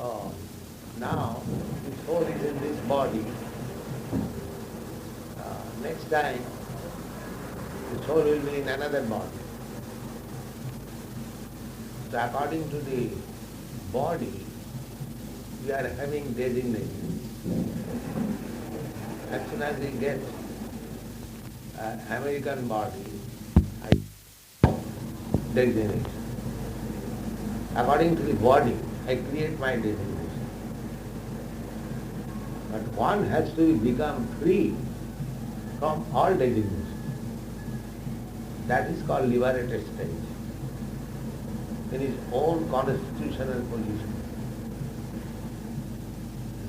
So now the soul is in this body. Next time the soul will be in another body. So according to the body, we are having designation. As soon as we get American body, I designation. According to the body, I create my designation. But one has to become free from all designation. That is called liberated stage, in his own constitutional position.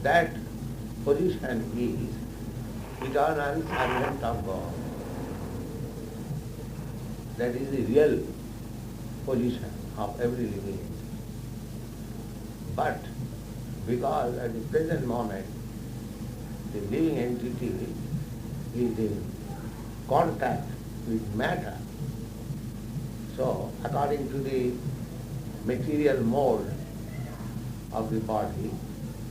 That position is eternal servant of God. That is the real position of every living entity. But because at the present moment the living entity is in contact with matter, so according to the material mold of the body,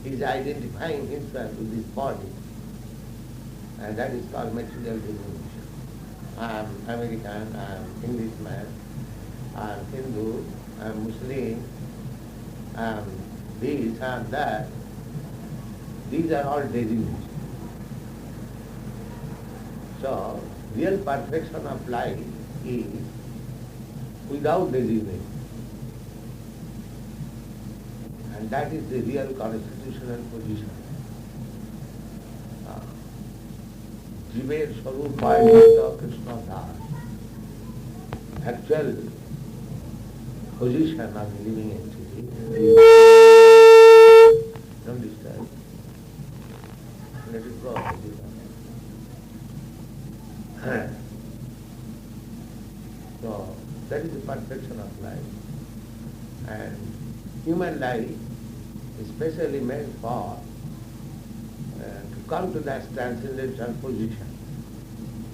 he is identifying himself with this body, and that is called material designation. I am American, I am Englishman, I am Hindu, I am Muslim, I am this, I am that. These are all designations. So, real perfection of life is without designation. And that is the real constitutional position. Jiver Swarupa Krishna Das. Actual position of the living entity. Don't disturb. Let it go. So, that is the perfection of life. And human life is specially meant for to come to that transcendental position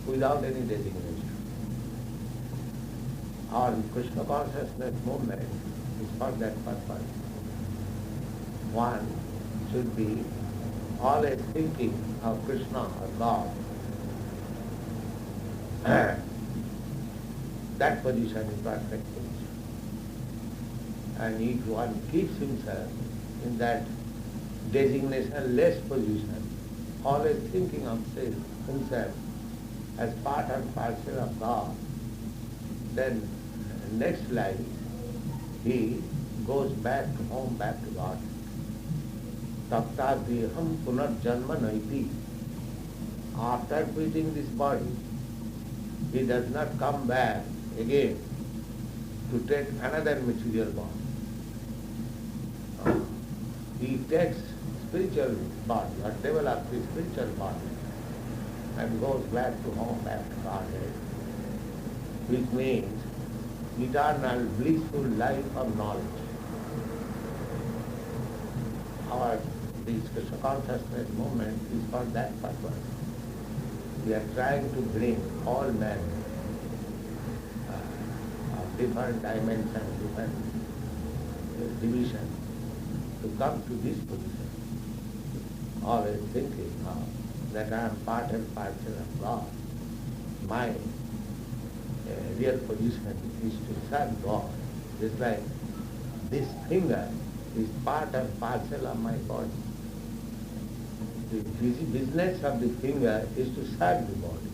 without any designation. Our Krishna consciousness movement is for that purpose. One should be always thinking of Krishna or God. That position is perfect position. And if one keeps himself in that designation-less position, always thinking of himself as part and parcel of God, then next life he goes back to home, back to God. Taptadiham punarjanma naiti. After quitting this body, he does not come back again to take another material body. He takes spiritual body or develops his spiritual body and goes back to home, back to Godhead, which means eternal blissful life of knowledge. Our this Krishna consciousness movement is for that purpose. We are trying to bring all men of different dimensions, different divisions, to come to this position, always thinking that I am part and parcel of God. My real position is to serve God. Just like this finger is part and parcel of my body. The business of the finger is to serve the body.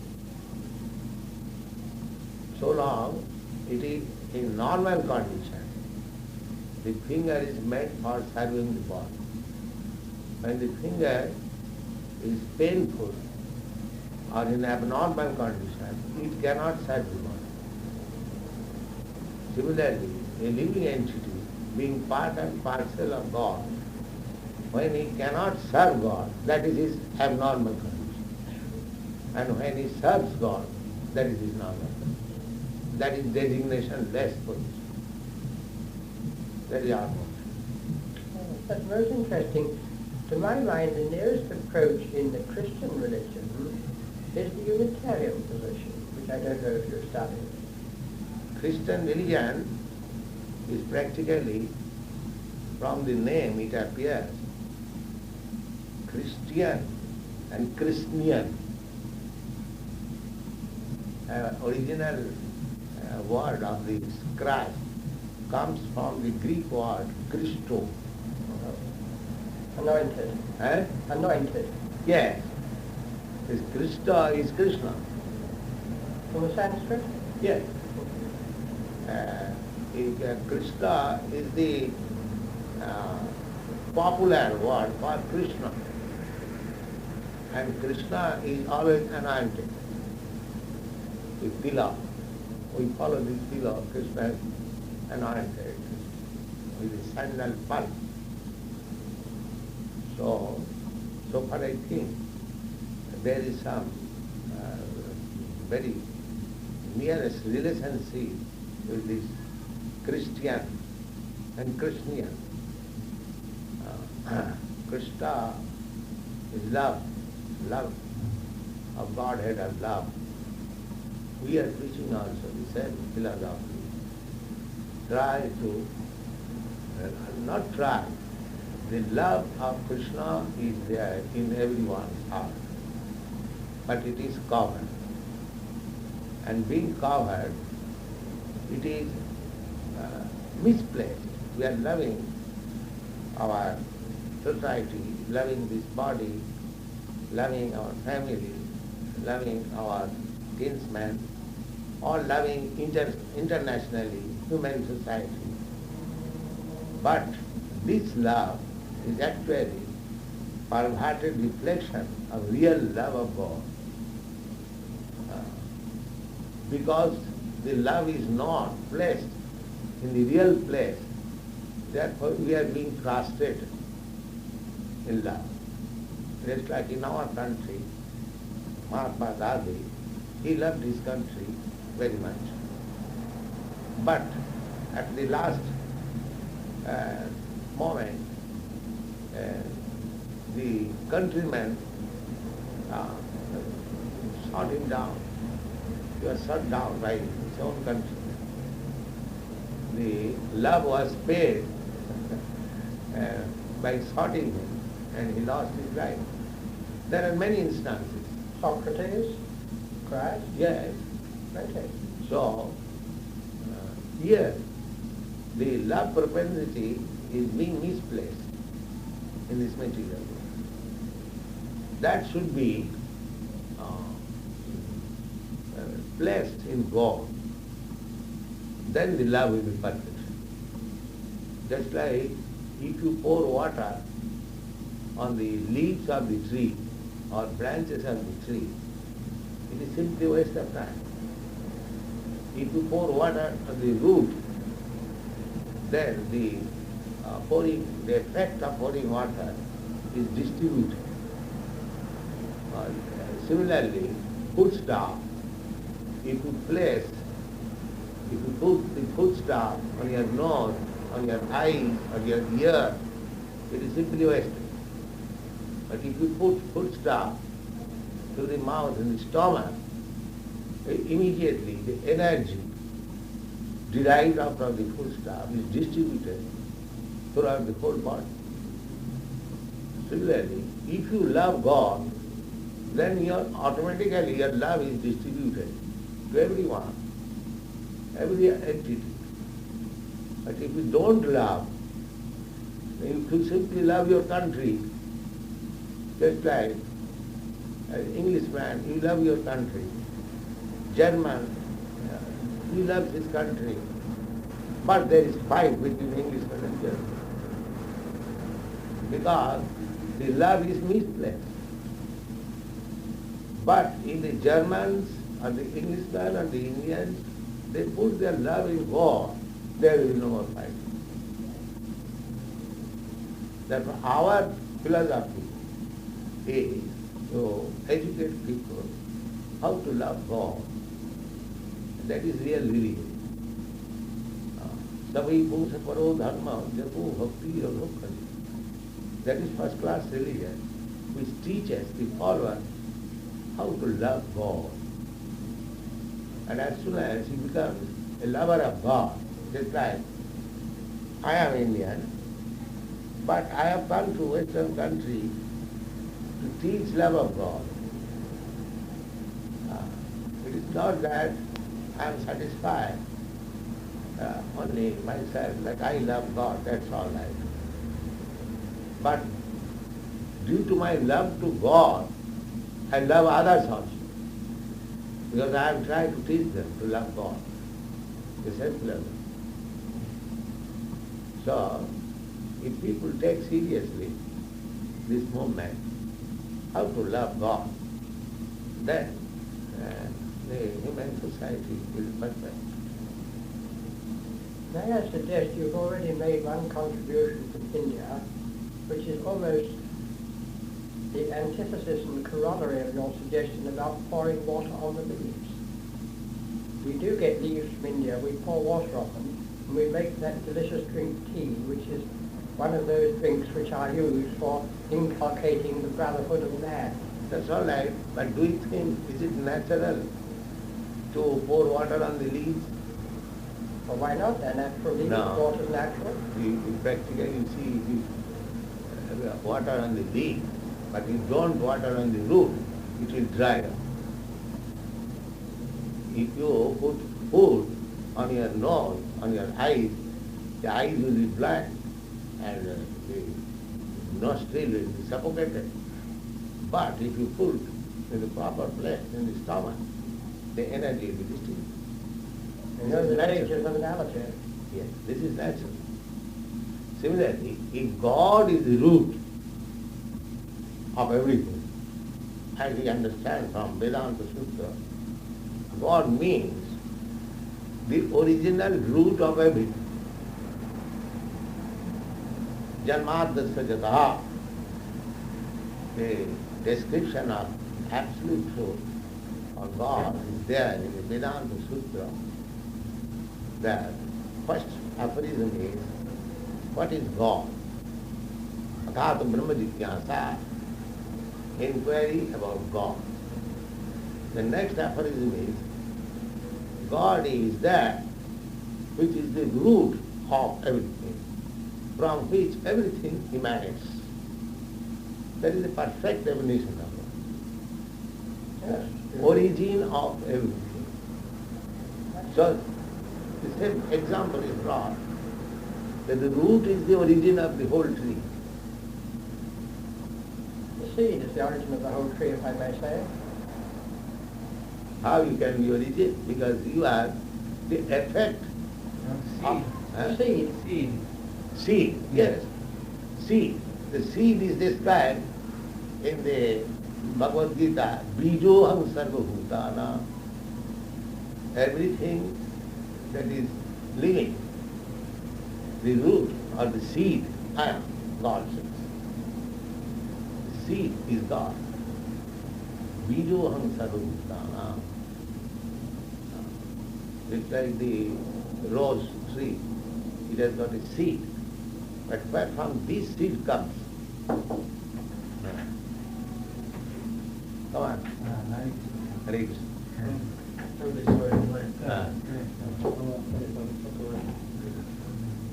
So long it is in normal condition, the finger is meant for serving the body. When the finger is painful or in abnormal condition, it cannot serve the body. Similarly, a living entity being part and parcel of God, when he cannot serve God, that is his abnormal condition. And when he serves God, that is his normal condition. That is designation-less position. That is our motion. That's most interesting. To my mind, the nearest approach in the Christian religion is the Unitarian position, which I don't know if you're studying. Christian religion is practically from the name it appears, Christian and Christian, original word of the Christ comes from the Greek word Christo. Anointed. Eh? Anointed. Yes. This Krishna is Krishna. From the Sanskrit? Yes. Krishna is the popular word for Krishna. And Krishna is always anointed with tila. We follow this tila. Krishna is anointed with the sandal pulp. So far I think there is some very nearest relationship with this Christian and Christian. Krishna is love of Godhead and love. We are preaching also the same philosophy. Try to, not try, the love of Krishna is there in everyone's heart, but it is covered. And being covered, it is misplaced. We are loving our society, loving this body, loving our family, loving our kinsmen, or loving internationally human society. But this love is actually perverted reflection of real love of God. Because the love is not placed in the real place, therefore we are being frustrated in love. Just like in our country, Mahatma Gandhi, he loved his country very much. But at the last moment, the countrymen shot him down. He was shot down by his own country. The love was paid by shooting him, and he lost his life. There are many instances. Socrates, Christ? Yes. Okay. So, here, the love propensity is being misplaced in this material world. That should be placed in God. Then the love will be perfect. Just like if you pour water on the leaves of the tree or branches of the tree, it is simply a waste of time. If you pour water on the root, then the effect of pouring water is distributed. Similarly, foodstuff, if you put the foodstuff on your nose, on your eyes, on your ear, it is simply wasted. But if you put foodstuff to the mouth and the stomach, immediately the energy derived out of the foodstuff is distributed throughout the whole body. Similarly, if you love God, then automatically your love is distributed to everyone, every entity. But if you don't love, if you simply love your country, just like an Englishman, you love your country. German, he loves his country. But there is fight between Englishman and German. Because the love is misplaced. But in the Germans or the Englishmen or the Indians, they put their love in war, there will be no more fighting. Therefore our philosophy is to educate people how to love God. That is real religion. Savai pungsa paro dharma japo bhakti ragokali. That is first class religion which teaches the follower how to love God. And as soon as he becomes a lover of God, just like I am Indian, But I have come to Western country to teach love of God. It is not that I am satisfied only myself, like I love God, that's all right. But due to my love to God, I love others also. Because I have tried to teach them to love God, the self-love. So, if people take seriously this movement, how to love God, then the human society will be perfect. May I suggest you've already made one contribution from India, which is almost the antithesis and corollary of your suggestion about pouring water on the leaves. We do get leaves from India, we pour water on them, and we make that delicious drink tea, which is one of those drinks which are used for inculcating the brotherhood of man. That's all right, but do you think, is it natural to pour water on the leaves? Well, why not? They're natural leaves, No. water is natural. You practically see if you water on the leaf, but you don't water on the root, it will dry up. If you put food on your nose, on your eyes, the eyes will be blind and the nostril will be suffocated. But if you put in the proper place, in the stomach, the energy will be distinct. You know the dangers of analogy. Yes, this is natural. Similarly, if God is the root of everything, as we understand from Vedanta Sutra, God means the original root of everything. Janmadasya jataha, the description of absolute truth of God is there in the Vedanta Sutra. The first aphorism is, what is God? Athata Brahma Jityasa, inquiry about God. The next aphorism is, God is that which is the root of everything, from which everything emanates. That is the perfect definition of God. Yes. Origin of everything. So, the same example is brought, that the root is the origin of the whole tree. The seed is the origin of the whole tree, if I may say. How you can be origin? Because you are the effect of Seed. seed, yes. Seed. The seed is described in the Bhagavad Gita, Bijoham Sarvabhutana. Everything that is living, the root or the seed, I am God says. The seed is God. Bijoham Sarvabhutana. It's like the rose tree. It has got a seed. But where from this seed comes? Come on. Hare Krishna.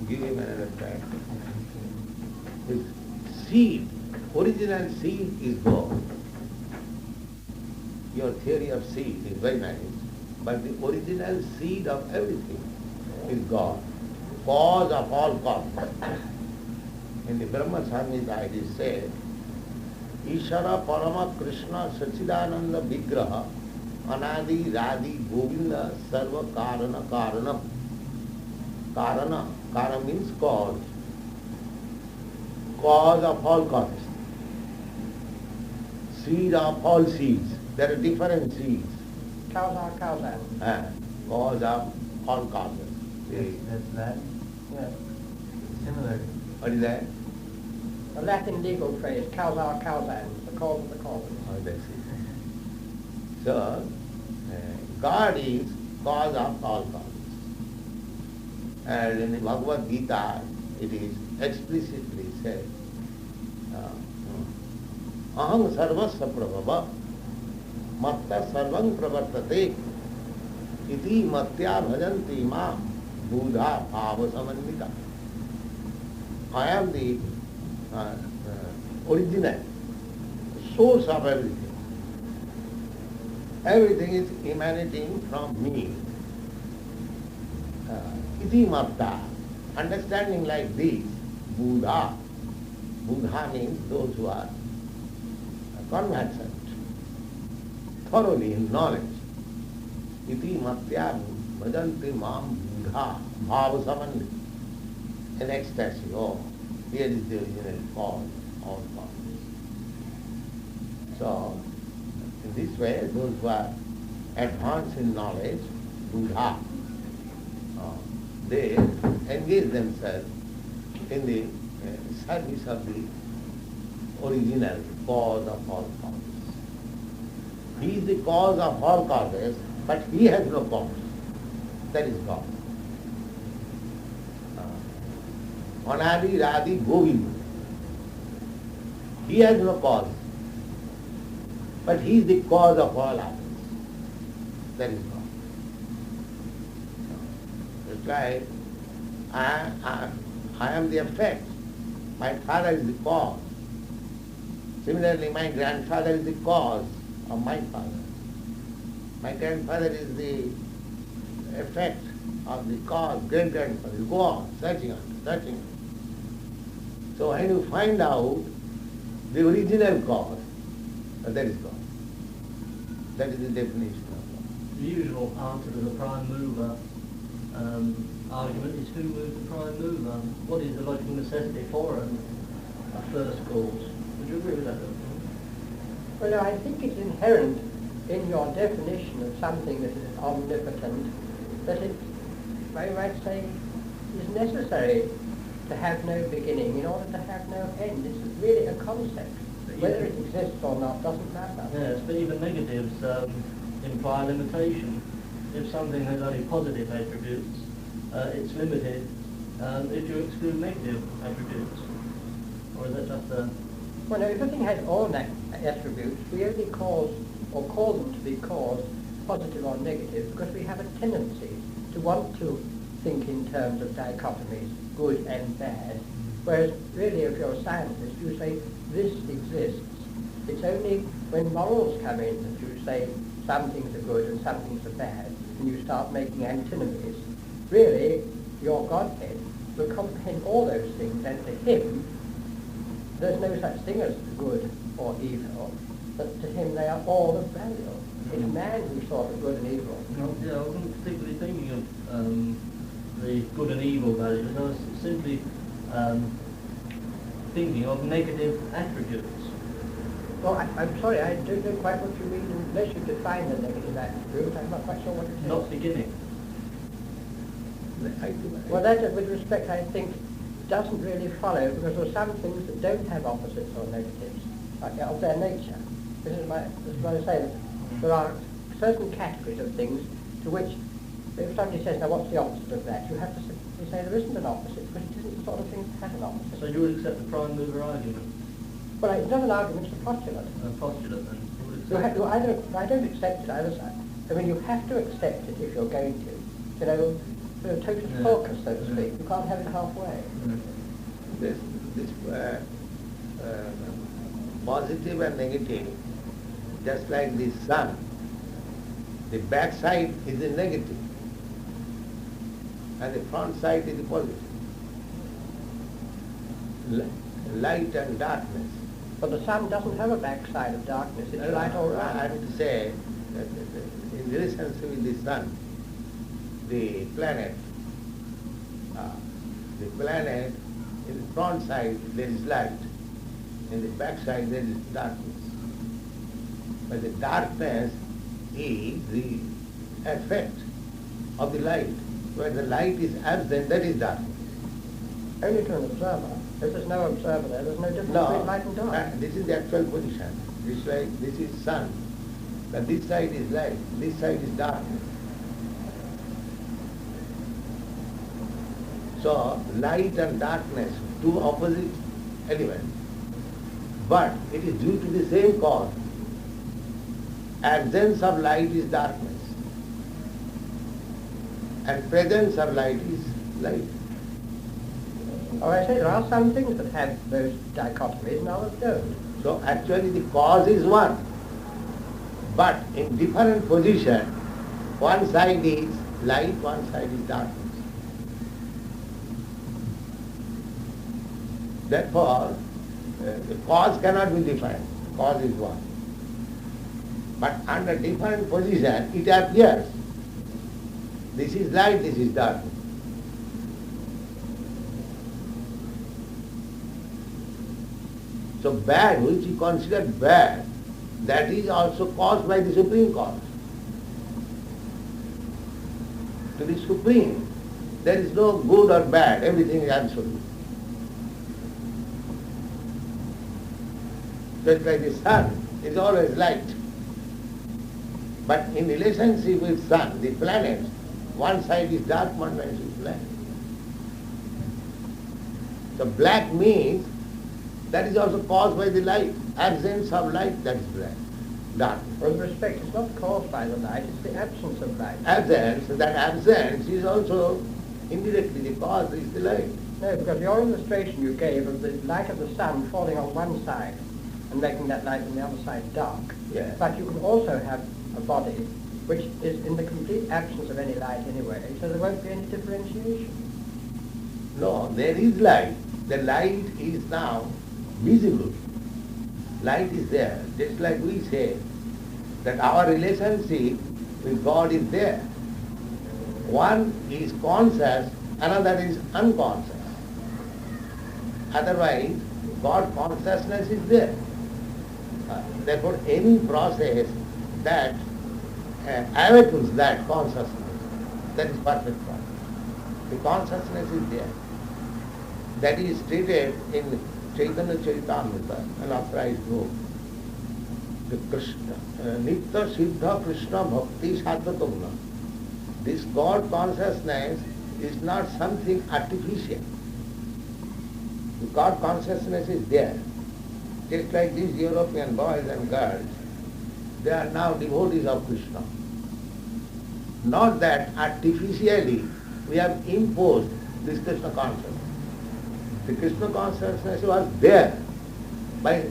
Give him another track. His seed, original seed is God. Your theory of seed is very nice, but the original seed of everything is God. Cause of all causes. In the Brahma Samhita it is said, Ishara Parama Krishna Sachidananda Vigraha Anadi Radi Govinda Sarva Karana Karanam. Karana means cause. Cause of all causes. Seed of all seeds. There are different seeds. Causa. Cause of all causes. That's that? Yeah. Similar. What is that? The Latin legal phrase, causa, the cause of the cause. Oh, that's it. So, God is cause of all causes. And in the Bhagavad Gita, it is explicitly said, Aham sarvasya prabhava, matta sarvam pravartate, iti matya bhajanti ma buddha bhava samannita. I am the original, source of everything. Everything is emanating from me. Iti matta, understanding like this, Buddha. Buddha means those who are conversant, thoroughly in knowledge. Iti matya bhajanti mam Buddha, bhava samannita, in ecstasy. Oh, here is the original cause, all causes. So, in this way, those who are advanced in knowledge, Buddha, they engage themselves in the service of the original cause of all causes. He is the cause of all causes, but he has no cause. That is God. Anadi Radhi Govinda. He has no cause, but he is the cause of all others. That is God. That's why I am the effect. My father is the cause. Similarly, my grandfather is the cause of my father. My grandfather is the effect of the cause, great-grandfather. You go on, searching. So when you find out the original cause, that is God. That is the definition of God. The usual answer to the prime mover argument is who moved the prime mover? What is the logical necessity for a first cause? Would you agree with that? Well, I think it's inherent in your definition of something that is omnipotent that it, I might say, is necessary to have no beginning in order to have no end. It's really a concept. Whether it exists or not doesn't matter. Yes, but even negatives imply limitation. If something has only positive attributes, it's limited if you exclude negative attributes. Or is that just a... Well, no, if a thing has all attributes, we only call them to be caused, positive or negative, because we have a tendency to want to think in terms of dichotomies, good and bad. Whereas really, if you're a scientist, you say, this exists. It's only when morals come in that you say some things are good and some things are bad, and you start making antinomies. Really, your Godhead will comprehend all those things, and to him, there's no such thing as good or evil, but to him they are all of value. It's man who saw the good and evil. No, yeah, I wasn't particularly thinking of the good and evil values. I was simply thinking of negative attributes. Well, I'm sorry, I don't know quite what you mean unless you define the negative attribute. I'm not quite sure what it is. Not beginning. Well, that, with respect, I think, doesn't really follow, because there are some things that don't have opposites or negatives, of their nature. This is what I say, that there are certain categories of things to which, if somebody says, now what's the opposite of that, you have to say there isn't an opposite, because it isn't the sort of thing that has an opposite. So you would accept the prime mover argument? Well, it's not an argument, it's a postulate. A postulate, then. I don't accept it either side. I mean, you have to accept it if you're going to. You know, totus focus, so to speak. You can't have it halfway. This positive and negative, just like the sun, the back side is the negative and the front side is the positive. Light and darkness. But the sun doesn't have a backside of darkness. It's light all I right. have to say that in relationship with the sun, the planet, in the front side there is light, in the back side there is darkness. But the darkness is the effect of the light. When the light is absent, that is darkness. Only to an observer. If there's no observer there, there's no difference between light and dark. This is the actual position. This is sun. But this side is light, this side is darkness. So, light and darkness, two opposite elements. But it is due to the same cause. Absence of light is darkness. And presence of light is light. Oh, I say there are some things that have those dichotomies and others don't. So actually the cause is one. But in different position, one side is light, one side is darkness. Therefore, the cause cannot be defined. Cause is one. But under different position, it appears. This is light, this is darkness. So bad, which you consider bad, that is also caused by the Supreme Cause. To the Supreme, there is no good or bad, everything is absolute. Just like the sun is always light. But in relationship with sun, the planets, one side is dark, one side is black. So black means that is also caused by the light. Absence of light, that is black. Dark. With respect, it's not caused by the light, it's the absence of light. Absence, that absence is also indirectly the cause is the light. No, because your illustration you gave of the light of the sun falling on one side and making that light on the other side dark. Yes. But you can also have a body which is in the complete absence of any light anyway, so there won't be any differentiation. No, there is light. The light is now visible. Light is there. Just like we say that our relationship with God is there. One is conscious, another is unconscious. Otherwise, God consciousness is there. Therefore, any process that awakens that consciousness, that is perfect process. The consciousness is there. That is stated in Chaitanya Charitamrita, an authorized book. The Krishna, Nitya Siddha Krishna Bhakti Sadhakamna. This God consciousness is not something artificial. The God consciousness is there. Just like these European boys and girls, they are now devotees of Krishna. Not that artificially we have imposed this Krishna consciousness. The Krishna consciousness was there by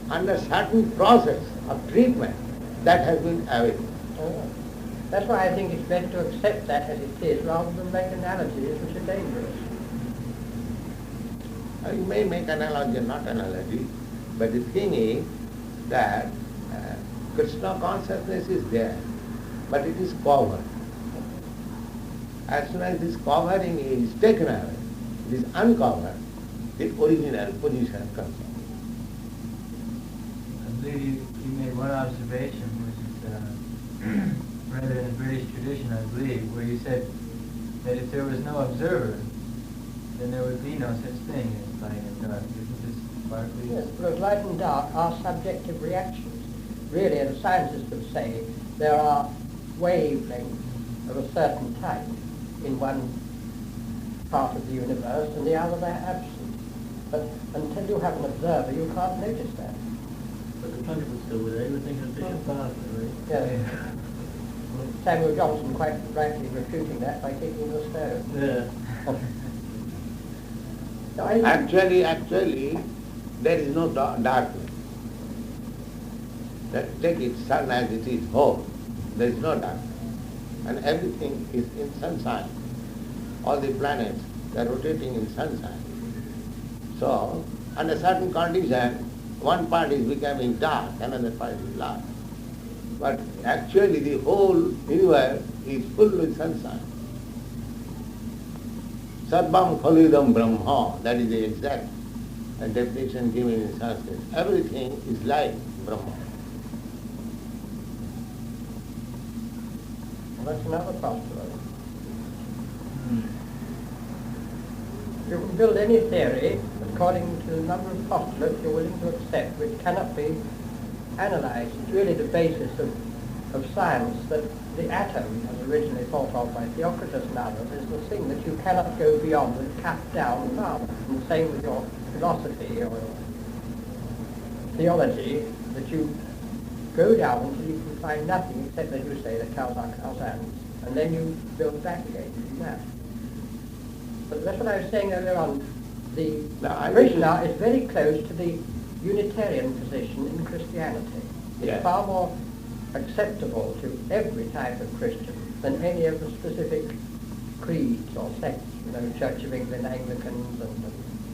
under certain process of treatment that has been awakened. Oh. That's why I think it's better to accept that as it is rather than make analogies which are dangerous. You may make analogy or not analogy, but the thing is that Krishna consciousness is there, but it is covered. As soon as this covering is taken away, it is uncovered, the original position comes out. I believe you made one observation, which is rather in the British tradition, I believe, where you said that if there was no observer, then there would be no such thing as light and dark. Isn't this partly? Yes, because light and dark are subjective reactions. Really, as scientists would say, there are wavelengths of a certain type in one part of the universe and the other they're absent. But until you have an observer, you can't notice that. But the principle's still there. You were thinking of Bishop Barker, right? Yes. Samuel Johnson quite rightly refuting that by kicking the stone. Yeah. So I Actually, there is no darkness. Take it, sun as it is, whole. There is no darkness. And everything is in sunshine. All the planets, they are rotating in sunshine. So, under certain condition, one part is becoming dark, another part is light. But actually the whole universe is full with sunshine. Sarvam khalidam brahma, that is the exact definition given in Sanskrit. Everything is light, Brahma. Well, that's another postulate. You can build any theory according to the number of postulates you're willing to accept, which cannot be analysed. It's really the basis of science that the atom, as originally thought of by Theocritus and others, is the thing that you cannot go beyond and cut down farther. And the same with your philosophy or theology, that you go down until you can find nothing except that you say that cows are cows and then you build back again from that. But that's what I was saying earlier on. the No, I Krishna is very close to the Unitarian position in Christianity. It's Yeah. far more acceptable to every type of Christian than any of the specific creeds or sects, Church of England, Anglicans and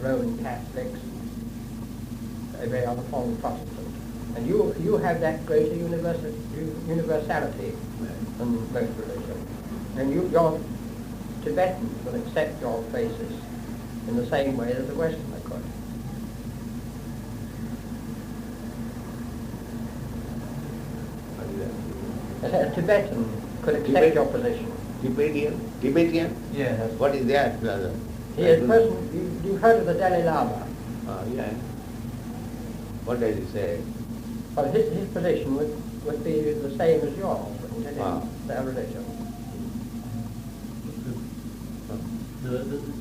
Roman Catholics, every other form of Protestant. And you have that greater universality than most religions. And your Tibetans will accept your basis in the same way that the Westerner could. A Tibetan could accept your position. Tibetan? Yeah. What is that, brother? He is you've heard of the Dalai Lama. Yeah. What does he say? Well, his position would be the same as yours, wouldn't it, Ah. in their religion?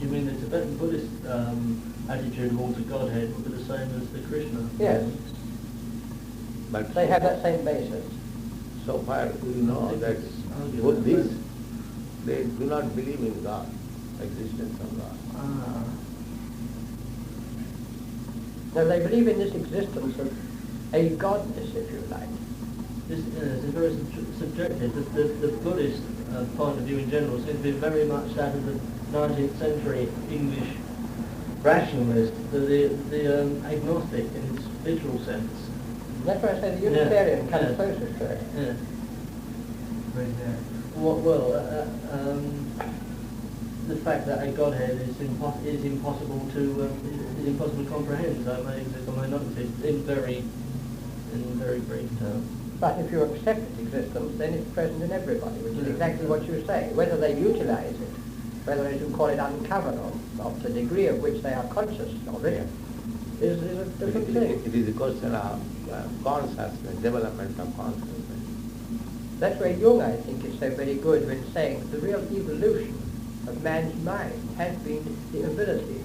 You mean the Tibetan Buddhist attitude towards the Godhead would be the same as the Krishna? Yes, But they have that same basis. so far we know that Buddhists, they do not believe in God, existence of God. Ah. Now they believe in this existence of a godness, if you like. This is very subjective. The Buddhist point of view in general seems to be very much that of the 19th century English rationalist, the agnostic in its literal sense. That's why I say the Unitarian comes Yeah. closest to it. Yeah. What is that? The fact that a Godhead is impossible to comprehend, so it may exist or may not exist in very brief terms. But if you accept its existence, then it's present in everybody, which is exactly what you say. Whether they utilize it, whether as you call it uncover of the degree of which they are conscious of it, is a different thing. It is a question of consciousness, development of consciousness. That's where Jung, I think, is so very good when saying that the real evolution of man's mind has been the ability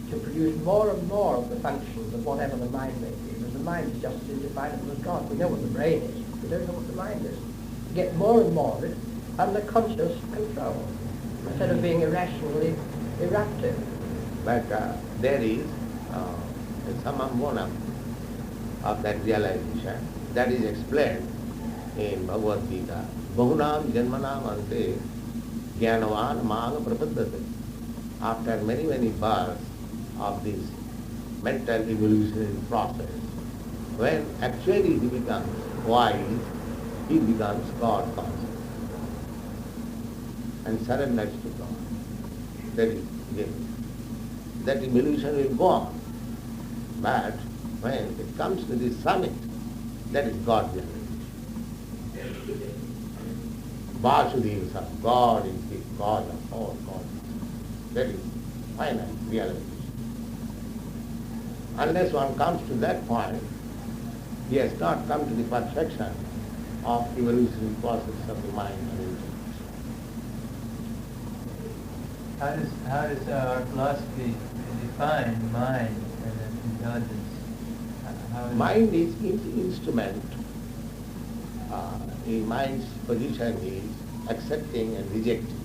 to produce more and more of the functions of whatever the mind may be. Because the mind is just as indefinable as God. We know what the brain is. We don't know what the mind is. To get more and more of it under conscious control, instead of being irrationally eruptive. But there is a samambonam of that realization that is explained in Bhagavad Gita. Bahunam janmanam ante jnanavan maga prapaddate. After many, many births of this mental evolutionary process, when actually he becomes wise, he becomes God conscious and surrenders to God. That is that evolution will go on. But when it comes to the summit, that is God realization. Vasudeva, God is the cause of all causes. That is final realization. Unless one comes to that point, he has not come to the perfection of evolutionary process of the mind and intelligence. How does our philosophy define mind and intelligence? How is Mind is instrument. The mind's position is accepting and rejecting.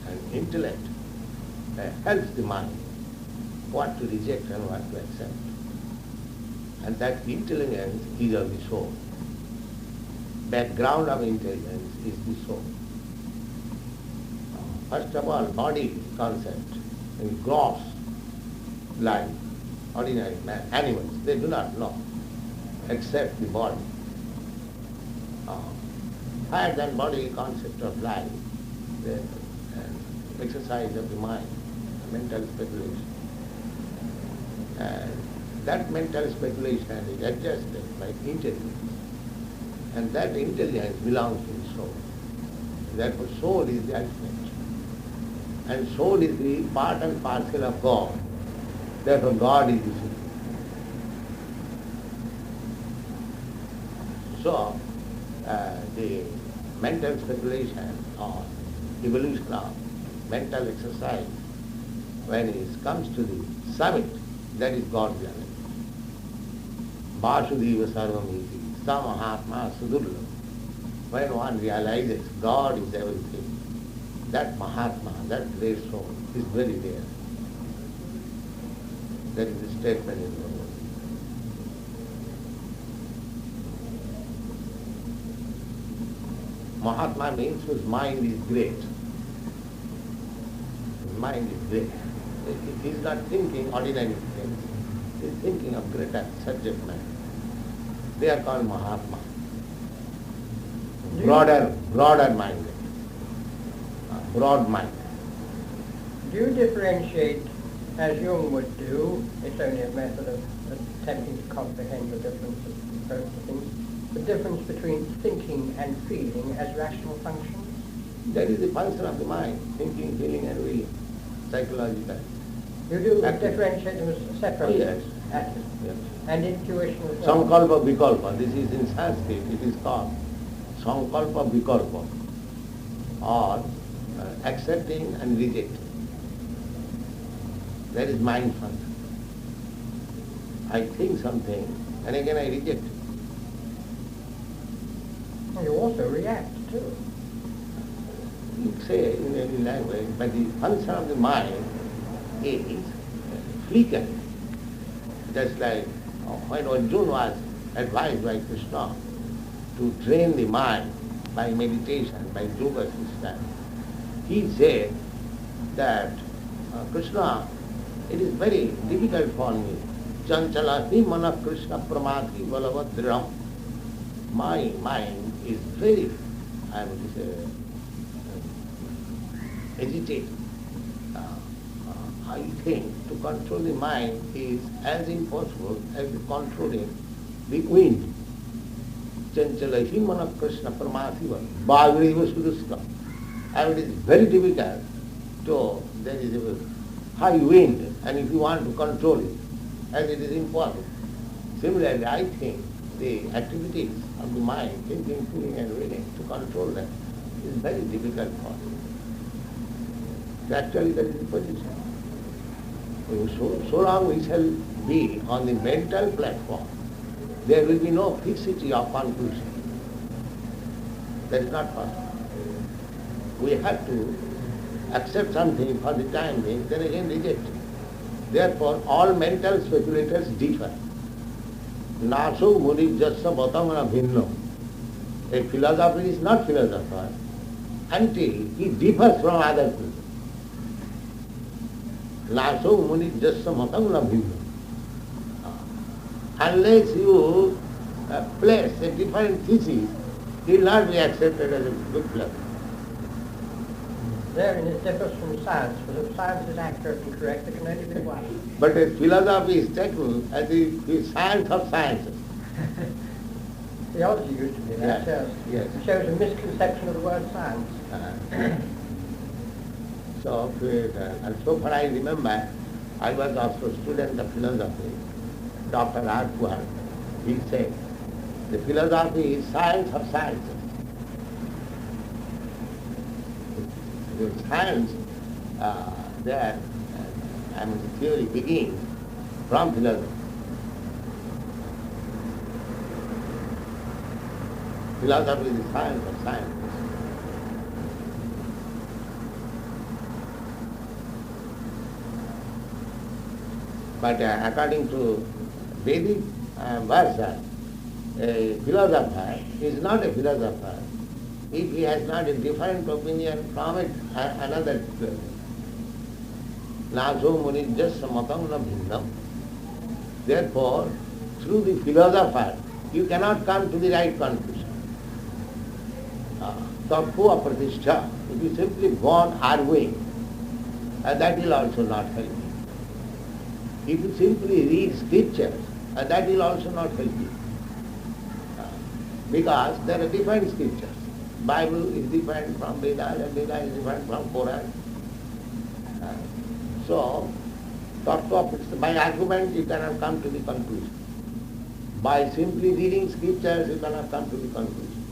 And intellect helps the mind what to reject and what to accept. And that intelligence is of the soul. Background of intelligence is the soul. First of all, body concept in gross life, ordinary man, animals, they do not know except the body. Higher than body concept of life, the exercise of the mind, mental speculation. And that mental speculation is adjusted by intelligence. And that intelligence belongs to the soul. Therefore soul is the ultimate. And soul is the part and parcel of God. Therefore God is the soul. So the mental speculation or evolution of mental exercise, when it comes to the summit, that is God realization. Vasudeva sarvamiti, samahatma sudurlabha. When one realizes God is everything, that Mahatma, that great soul is very rare. That is the statement in the world. Mahatma means whose mind is great. His mind is great. He is not thinking ordinary things. He is thinking of greater subject matter. They are called Mahatma. Broader minded. Broad mind. Do you differentiate, as Jung would do, it's only a method of attempting to comprehend the difference of approach to things, the difference between thinking and feeling as rational functions? That is the function of the mind, thinking, feeling and willing, psychological. You do Active. differentiate them as separate? Oh, yes. Active. Yes. And intuition as well? Sankalpa vikalpa, this is in Sanskrit, it is called Sankalpa vikalpa, or accepting and rejecting. That is mind function. I think something and again I reject it. And you also react too. You say in any language, but the function of the mind is flickering. Just like when Arjuna was advised by Krishna to train the mind by meditation, by yoga system, he said that, Krishna, it is very difficult for me. Chanchalati mana Krishna pramati balavadram. My mind is very, I would say, agitated. I think to control the mind is as impossible as controlling the wind. Chanchalati mana Krishna pramati balavadram suduska. And it is very difficult to, there is a high wind, and if you want to control it, as it is impossible. Similarly, I think the activities of the mind, thinking, feeling and willing, to control them is very difficult for us. Actually, that is the position. So long we shall be on the mental platform, there will be no fixity of conclusion. That is not possible. We have to accept something for the time being, then again reject it. Therefore, all mental speculators differ. Naso muni jassa bhatamana bhinno. A philosopher is not philosopher until he differs from other people. Naso muni jassa bhatamana bhinno. Unless you place a different thesis, he will not be accepted as a good philosopher. Therein it differs from science, but if science is accurate and correct, there can only be one. But a philosophy is taken as the science of sciences. Theology used to be that, Yes. It shows a misconception of the word science. And so far I remember, I was also a student of philosophy. Dr. Arpur, he said, the philosophy is science of sciences. The science, the theory begins from philosophy. Philosophy is the science of science. But according to Vedic version, a philosopher is not a philosopher if he has not a different opinion from it, another philosopher. Naso muni jassa matam na bhinnam. Therefore, through the philosopher, you cannot come to the right conclusion. Tattva pratishtha, if you simply go on arguing, that will also not help you. If you simply read scriptures, that will also not help you. Because there are different scriptures. Bible is different from Veda, and Veda is different from Quran. So, by argument you cannot come to the conclusion. By simply reading scriptures you cannot come to the conclusion.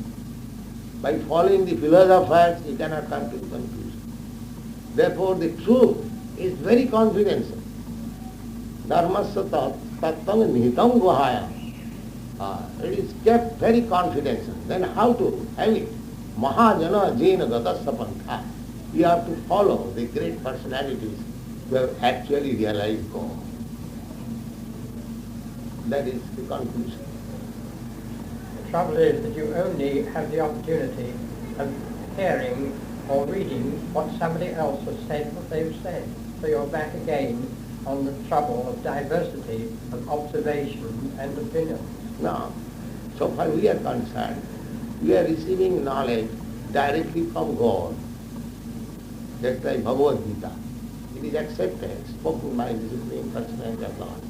By following the philosophers you cannot come to the conclusion. Therefore the truth is very confidential. Dharmasya tattam nihitam guhaya. It is kept very confidential. Then how to have it? Mahajana jena gatasya pantha. You have to follow the great personalities who have actually realized God. That is the conclusion. The trouble is that you only have the opportunity of hearing or reading what somebody else has said, what they've said. So you're back again on the trouble of diversity of observation and opinion. Now, so far we are concerned, we are receiving knowledge directly from God. That's like Bhagavad Gita. It is accepted, spoken by the Supreme Personality of God.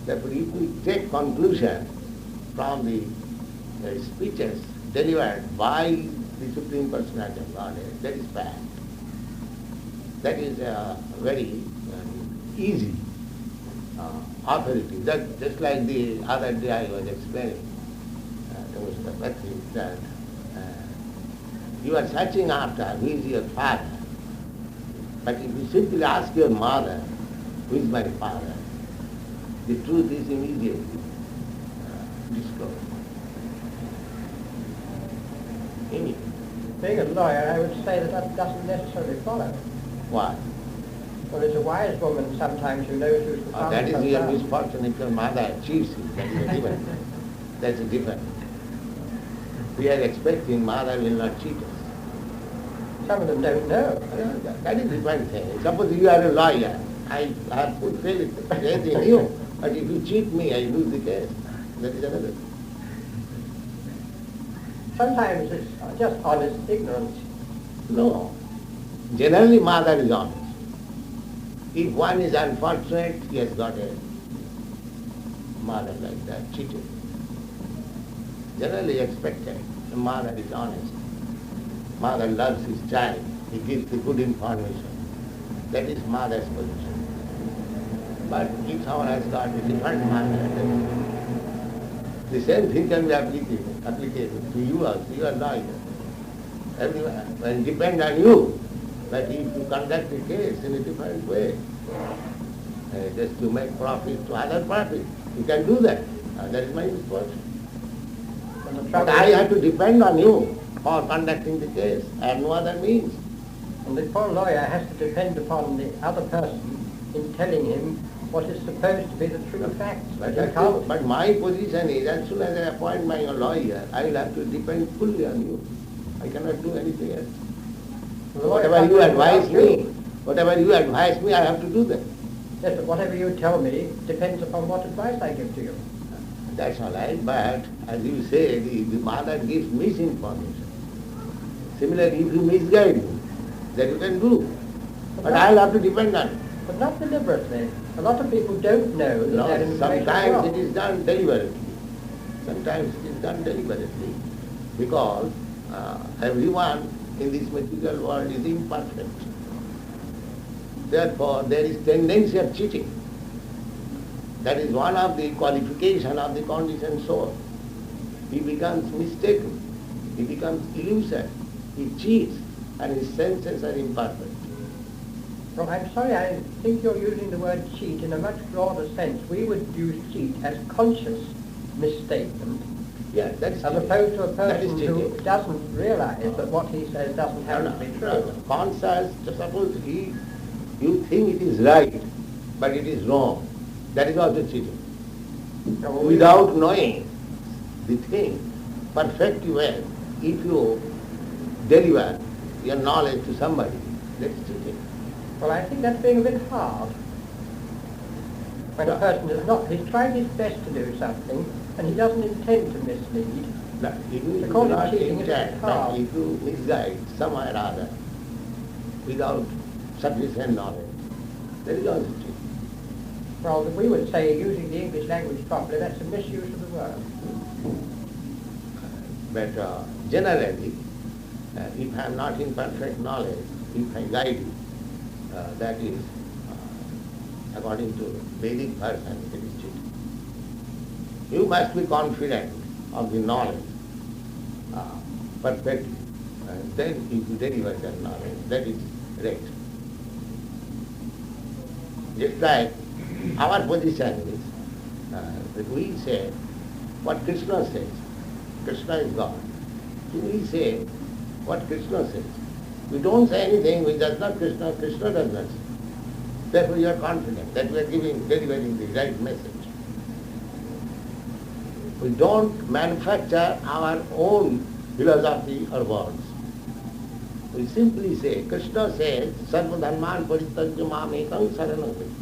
Therefore, if we take conclusion from the speeches delivered by the Supreme Personality of God, that is bad. That is very easy authority. That just like the other day I was explaining to Mr. Patrick that you are searching after who is your father. But if you simply ask your mother, who is my father, the truth is immediately disclosed. Immediately. Being a lawyer, I would say that that doesn't necessarily follow. Why? Well, there's a wise woman sometimes who knows who's the father. That is of your her son. misfortune if your mother cheats you. That is a different. That's a different. We are expecting mother will not cheat us. Some of them don't know. That is a different thing. Suppose you are a lawyer, I have put faith in you, but if you cheat me, I lose the case. That is another thing. Sometimes it's just honest ignorance. No. Generally mother is honest. If one is unfortunate, he has got a mother like that, cheated. Generally expected. The mother is honest. Mother loves his child. He gives the good information. That is mother's position. But if someone has got a different mother, the same thing can be applicable to you also. You are lawyer. Everyone will depend on you. But if you conduct the case in a different way, just to make profit to other parties, you can do that. That is my misfortune. But I have to depend on you for conducting the case. I have no other means. And the poor lawyer has to depend upon the other person in telling him what is supposed to be the true facts. But my position is, as soon as I appoint my lawyer, I will have to depend fully on you. I cannot do anything else. Whatever you advise me, I have to do that. Yes, but whatever you tell me depends upon what advice I give to you. That's all right, but as you say, the mother gives misinformation. Similarly, if you misguide me, that you can do. But I will have to depend on it. But not deliberately. A lot of people don't know that No, their information is sometimes wrong. it is done deliberately. Sometimes it is done deliberately. Because everyone in this material world is imperfect. Therefore, there is tendency of cheating. That is one of the qualification of the conditioned soul. He becomes mistaken. He becomes illusory. He cheats, and his senses are imperfect. Well, I'm sorry, I think you're using the word cheat in a much broader sense. We would use cheat as conscious misstatement, Yeah, that is as cheating. opposed to a That is person who cheating. doesn't realize that what he says doesn't have to be true. Conscious, suppose you think it is right, but it is wrong. That is also cheating. Now, Without knowing the thing perfectly well, if you deliver your knowledge to somebody, that is cheating. Well, I think that's being a bit hard. When a person is not, he's tried his best to do something, and he doesn't intend to mislead. Now, if you The do call of not cheating is intend, hard. but if you misguide someone or other without sufficient knowledge, that is also cheating. Well, we would say, using the English language properly, that's a misuse of the word. But generally, if I am not in perfect knowledge, if I guide you, that is, according to Vedic person, it is cheating. You must be confident of the knowledge perfectly. And then if you deliver that knowledge, that is right. Just like our position is that we say what Krishna says. Krishna is God. So we say what Krishna says. We don't say anything which does not Krishna, Krishna does not say. Therefore you are confident that we are delivering the right message. We don't manufacture our own philosophy or words. We simply say, Krishna says, Sarva dharman parityajya mam ekam saranam vraja.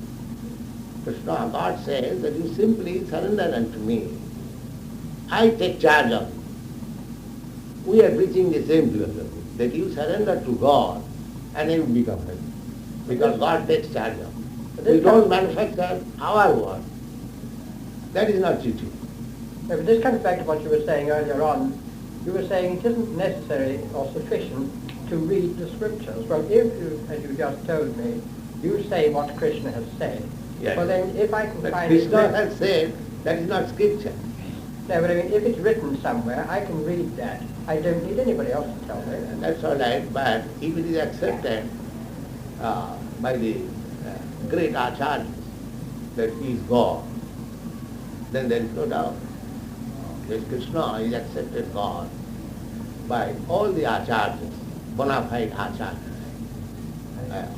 Krishna, God says that you simply surrender unto me. I take charge of you. We are preaching the same philosophy, that you surrender to God and you become happy. Because God takes charge of you. We don't manufacture our word. That is not teaching. Yeah, but this comes back to what you were saying earlier on. You were saying it isn't necessary or sufficient to read the scriptures. Well, if you, as you just told me, you say what Krishna has said, Yes. well then if I can But find Krishna it has said that is not scripture. no, but I mean, if it's written somewhere, I can read that. I don't need anybody else to tell me. That's all right, but if it is accepted by the great acharyas that he is God, then there is no doubt. Yes, Krishna is accepted God by all the acharyas, bona fide acharyas,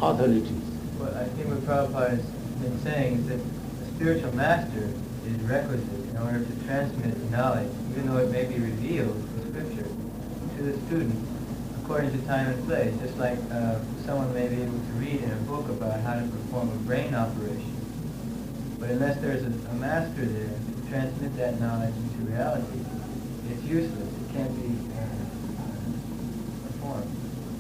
authorities. Well, I think what Prabhupada has been saying is that the spiritual master is requisite in order to transmit knowledge, even though it may be revealed in Scripture, to the student according to time and place. Just like someone may be able to read in a book about how to perform a brain operation. But unless there's a master there to transmit that knowledge into reality, it's useless. It can't be performed.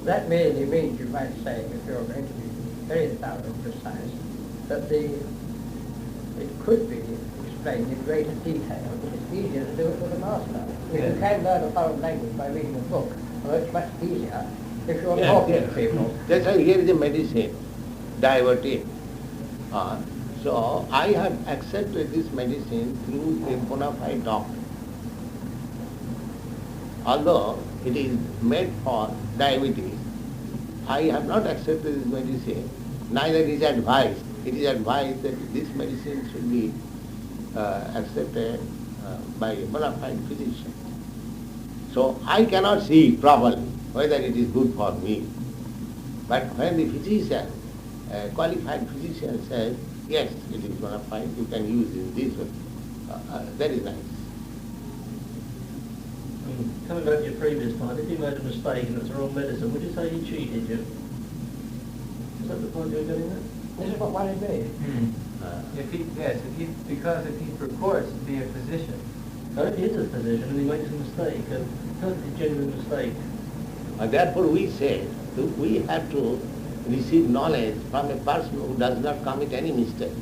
That merely means, you might say, if you're going to be very thorough and precise, that it could be explained in greater detail. It's easier to do it with a master. If you can learn a foreign language by reading a book, well, it's much easier if you're talking to people. That's why here is a medicine, diverting. So I have accepted this medicine through a bona fide doctor. Although it is made for diabetes, I have not accepted this medicine. Neither is advised. It is advised that this medicine should be accepted by a bona fide physician. So I cannot see properly whether it is good for me. But when the physician, qualified physician says, yes, it is bona fide, you can use it this way, that is nice. Coming back to your previous point, if you made a mistake and it's the wrong medicine, would you say he cheated you? Is that the point you're getting at? This is what worried me. Because if he purports to be a physician, So if he is a physician and he makes a mistake, a perfectly genuine mistake, Therefore we say that we have to receive knowledge from a person who does not commit any mistake.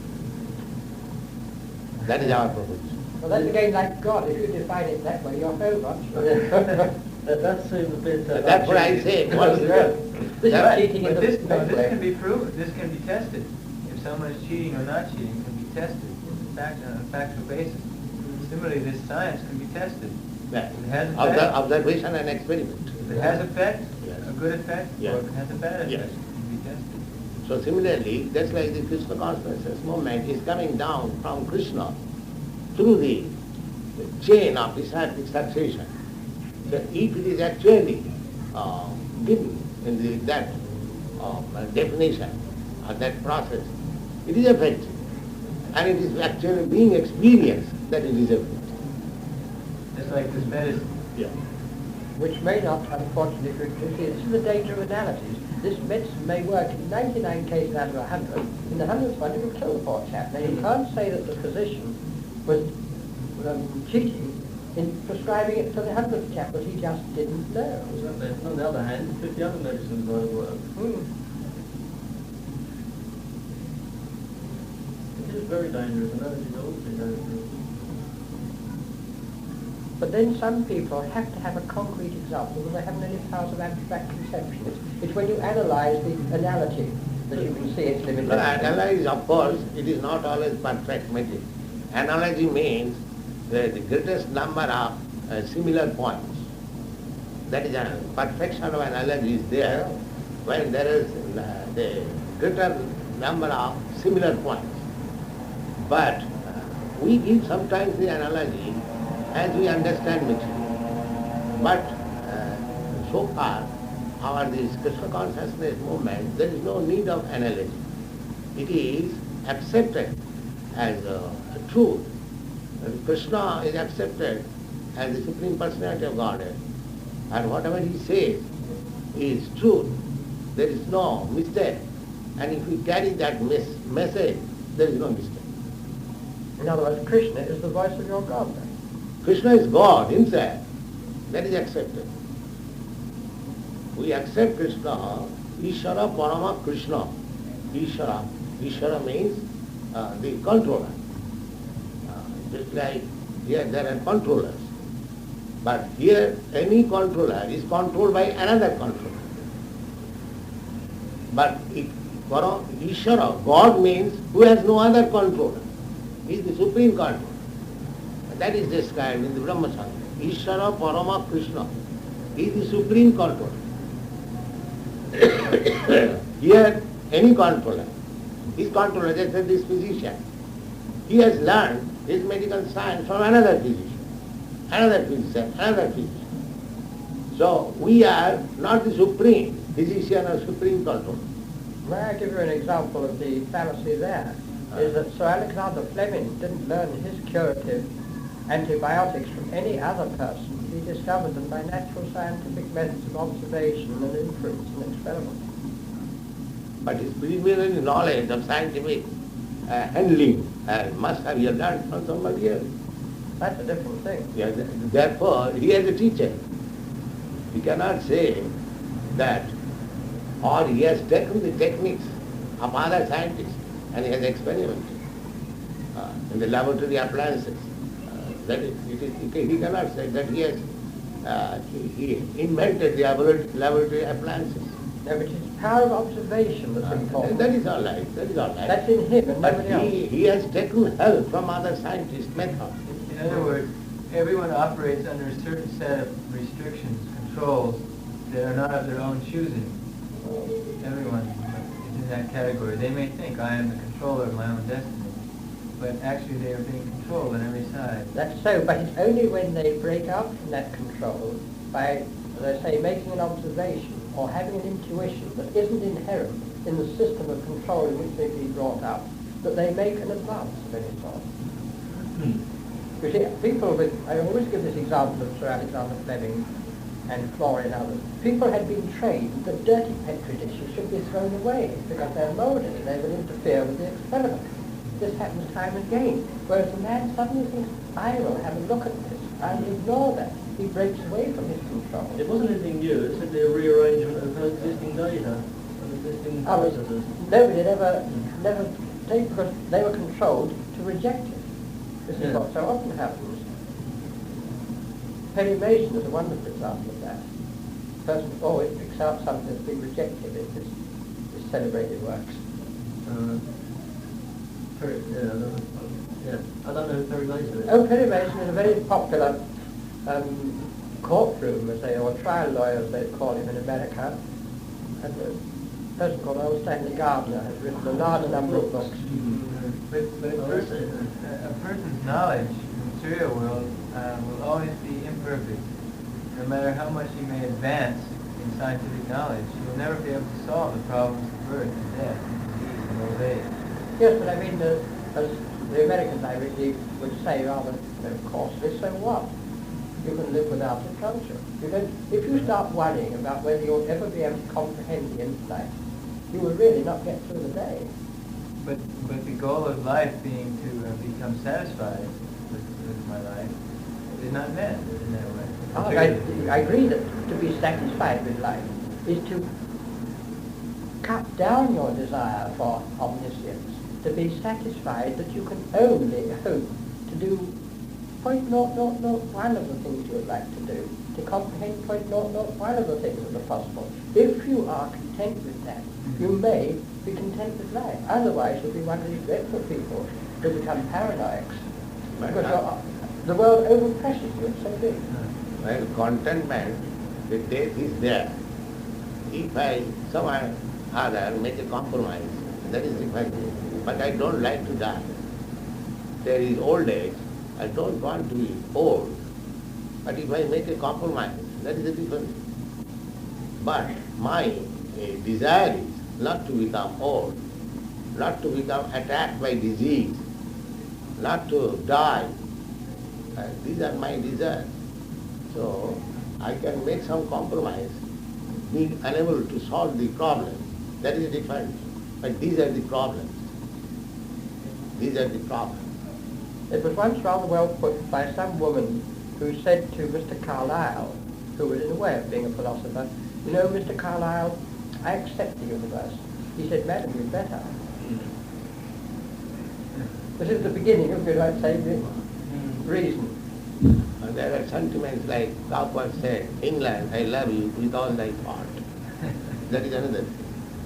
That is our proposition. Well, that's again like God. If you define it that way, you're over. that seems a bit... That's what I say. What is This is that? cheating in but the this best way. can be proven. This can be tested. If someone is cheating or not cheating, can be tested on a factual basis. Similarly, this science can be tested. Yeah. If it has effect, Observation and experiment. if it has effect, Yes. a good effect, Yes. or if it has a bad effect, Yes. it can be tested. So similarly, just like the Krishna consciousness movement is coming down from Krishna through the chain of disciplic succession. So if it is actually given in that definition or that process, it is effective. And it is actually being experienced that it is effective. Just like this medicine. Yeah. Which may not, unfortunately, this is the danger of analogies. This medicine may work in 99 cases out of 100. In the 100th one, it will kill the poor chap. Now, you can't say that the physician was cheating in prescribing it to the 100th chap, but he just didn't know. On the other hand, 50 other medicines won't work. It is very dangerous, and that is also dangerous. But then some people have to have a concrete example, and they haven't any powers of abstract conception. It's when you analyse the analogy that you can see its limitations. No, analyze, of course, it is not always perfect magic. Analogy means the greatest number of similar points. That is perfection of analogy is there when there is the greater number of similar points. But we give sometimes the analogy as we understand material. But so far this Krishna consciousness movement, there is no need of analogy. It is accepted as a truth. And Krishna is accepted as the Supreme Personality of Godhead. And whatever he says is truth. There is no mistake. And if we carry that message, there is no mistake. In other words, Krishna is the voice of your God then. Krishna is God himself. That is accepted. We accept Krishna, Ishara Parama Krishna. Ishara means the controller. Just like here there are controllers. But here any controller is controlled by another controller. But Ishara, God means who has no other controller. He is the supreme controller. That is described in the Brahma Samhita. Ishara Parama Krishna. He is the supreme controller. Here, any controller. His controller, just as this physician. He has learned his medical science from another physician, another physician, another physician. So, we are not the supreme physician or supreme controller. May I give you an example of the fallacy there? Is that Sir Alexander Fleming didn't learn his curative antibiotics from any other person. He discovered them by natural scientific methods of observation and inference and experiment. But his preliminary knowledge of scientific handling must have he learned from somebody else. That's a different thing. Yeah, therefore, he is a teacher. He cannot say that, or he has taken the techniques of other scientists and he has experimented in the laboratory appliances. That is, he cannot say that he has he invented the laboratory appliances. No, but it's power of observation that's important. That is all right. That is all right. That's in him and But nobody else. he has taken help from other scientists' methods. In other words, everyone operates under a certain set of restrictions, controls, that are not of their own choosing. Everyone is in that category. They may think, I am the controller of my own destiny, but actually they are being controlled on every side. That's so, but it's only when they break out from that control by, as I say, making an observation or having an intuition that isn't inherent in the system of control in which they've been brought up, that they make an advance of any sort. You see, people with, I always give this example of Sir Alexander Fleming and Flora and others. People had been trained that dirty petri dishes should be thrown away because they're mouldy and they will interfere with the experiment. This happens time and again. Whereas the man suddenly thinks, I will have a look at this and ignore that. He breaks away from his control. It wasn't anything new, it's simply a rearrangement of existing data and existing processes. Nobody never take, because they were controlled to reject it. This is what so often happens. Perry Mason is a wonderful example of that. The person always picks out something that's been rejected in his celebrated works. I don't know who Perry Mason is. Oh, Perry Mason is a very popular courtroom, as they, or trial lawyer, as they call him in America. And a person called Old Stanley Gardner has written a large number of books. But a person's knowledge in the material world will always be imperfect. No matter how much he may advance in scientific knowledge, he will never be able to solve the problems of birth and death, and disease and old age. Yes, but I mean, as the Americans, I really would say rather coarsely, so what? You can live without a culture. If you start worrying about whether you'll ever be able to comprehend the intellect, you will really not get through the day. But the goal of life being to become satisfied with my life is not met in that way. I agree that to be satisfied with life is to cut down your desire for omniscience, to be satisfied that you can only hope to do 0.001 of the things you would like to do, to comprehend 0.001 of the things that are possible. If you are content with that, you may be content with life. Otherwise, you'll be one of these dreadful people who become paranoics. Because the world overpresses you, it's so big. Well, contentment, the death is there. If I somehow other make a compromise, that is different. But I don't like to die. There is old age. I don't want to be old. But if I make a compromise, that is a different thing. But my desire is not to become old, not to become attacked by disease, not to die. These are my desires. So I can make some compromise, being unable to solve the problem. That is different. But these are the problems. These are the problems. It was once rather well put by some woman who said to Mr. Carlyle, who was in a way of being a philosopher, "You know, Mr. Carlyle, I accept the universe." He said, "Madam, you'd better." This is the beginning of, you might say, the reason. And there are sentiments like Prabhupada said, "England, I love you with all thy heart." That is another.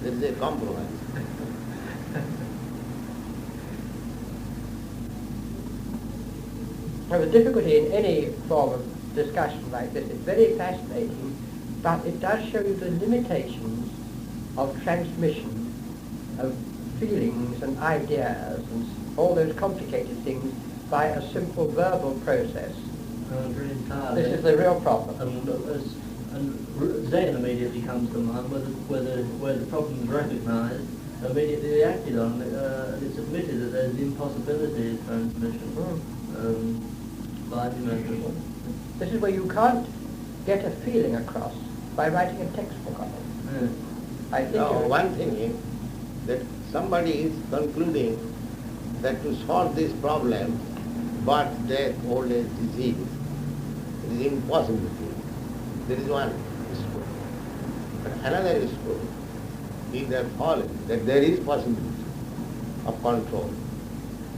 That is a compromise. Now, the difficulty in any form of discussion like this is very fascinating, but it does show you the limitations of transmission of feelings and ideas and all those complicated things by a simple verbal process. Entirely. This is the real problem. And Zen immediately comes to mind, where the problem is recognised, immediately acted on, and it's admitted that there's the impossibility of transmission by the method. This is where you can't get a feeling across by writing a textbook on it. Yeah. I think Now, it- one thing is that somebody is concluding that to solve this problem, birth, death, old age, disease, it is impossible to do. There is one school. But another school is that following, that there is possibility of control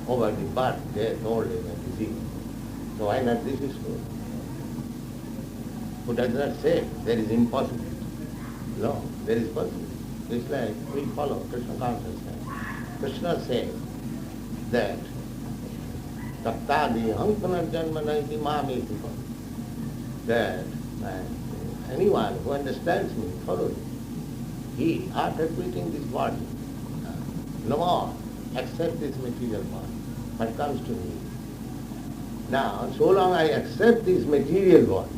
over the birth, death, old age and disease. So why not this school? Who does not say there is impossibility? No, there is possibility. It's like we follow Krishna consciousness. Krishna says that Tattadi Hankanar Janmanati Mamiti, that anyone who understands me thoroughly, he, after quitting this body, no more accept this material body, but comes to me. Now, so long I accept this material body,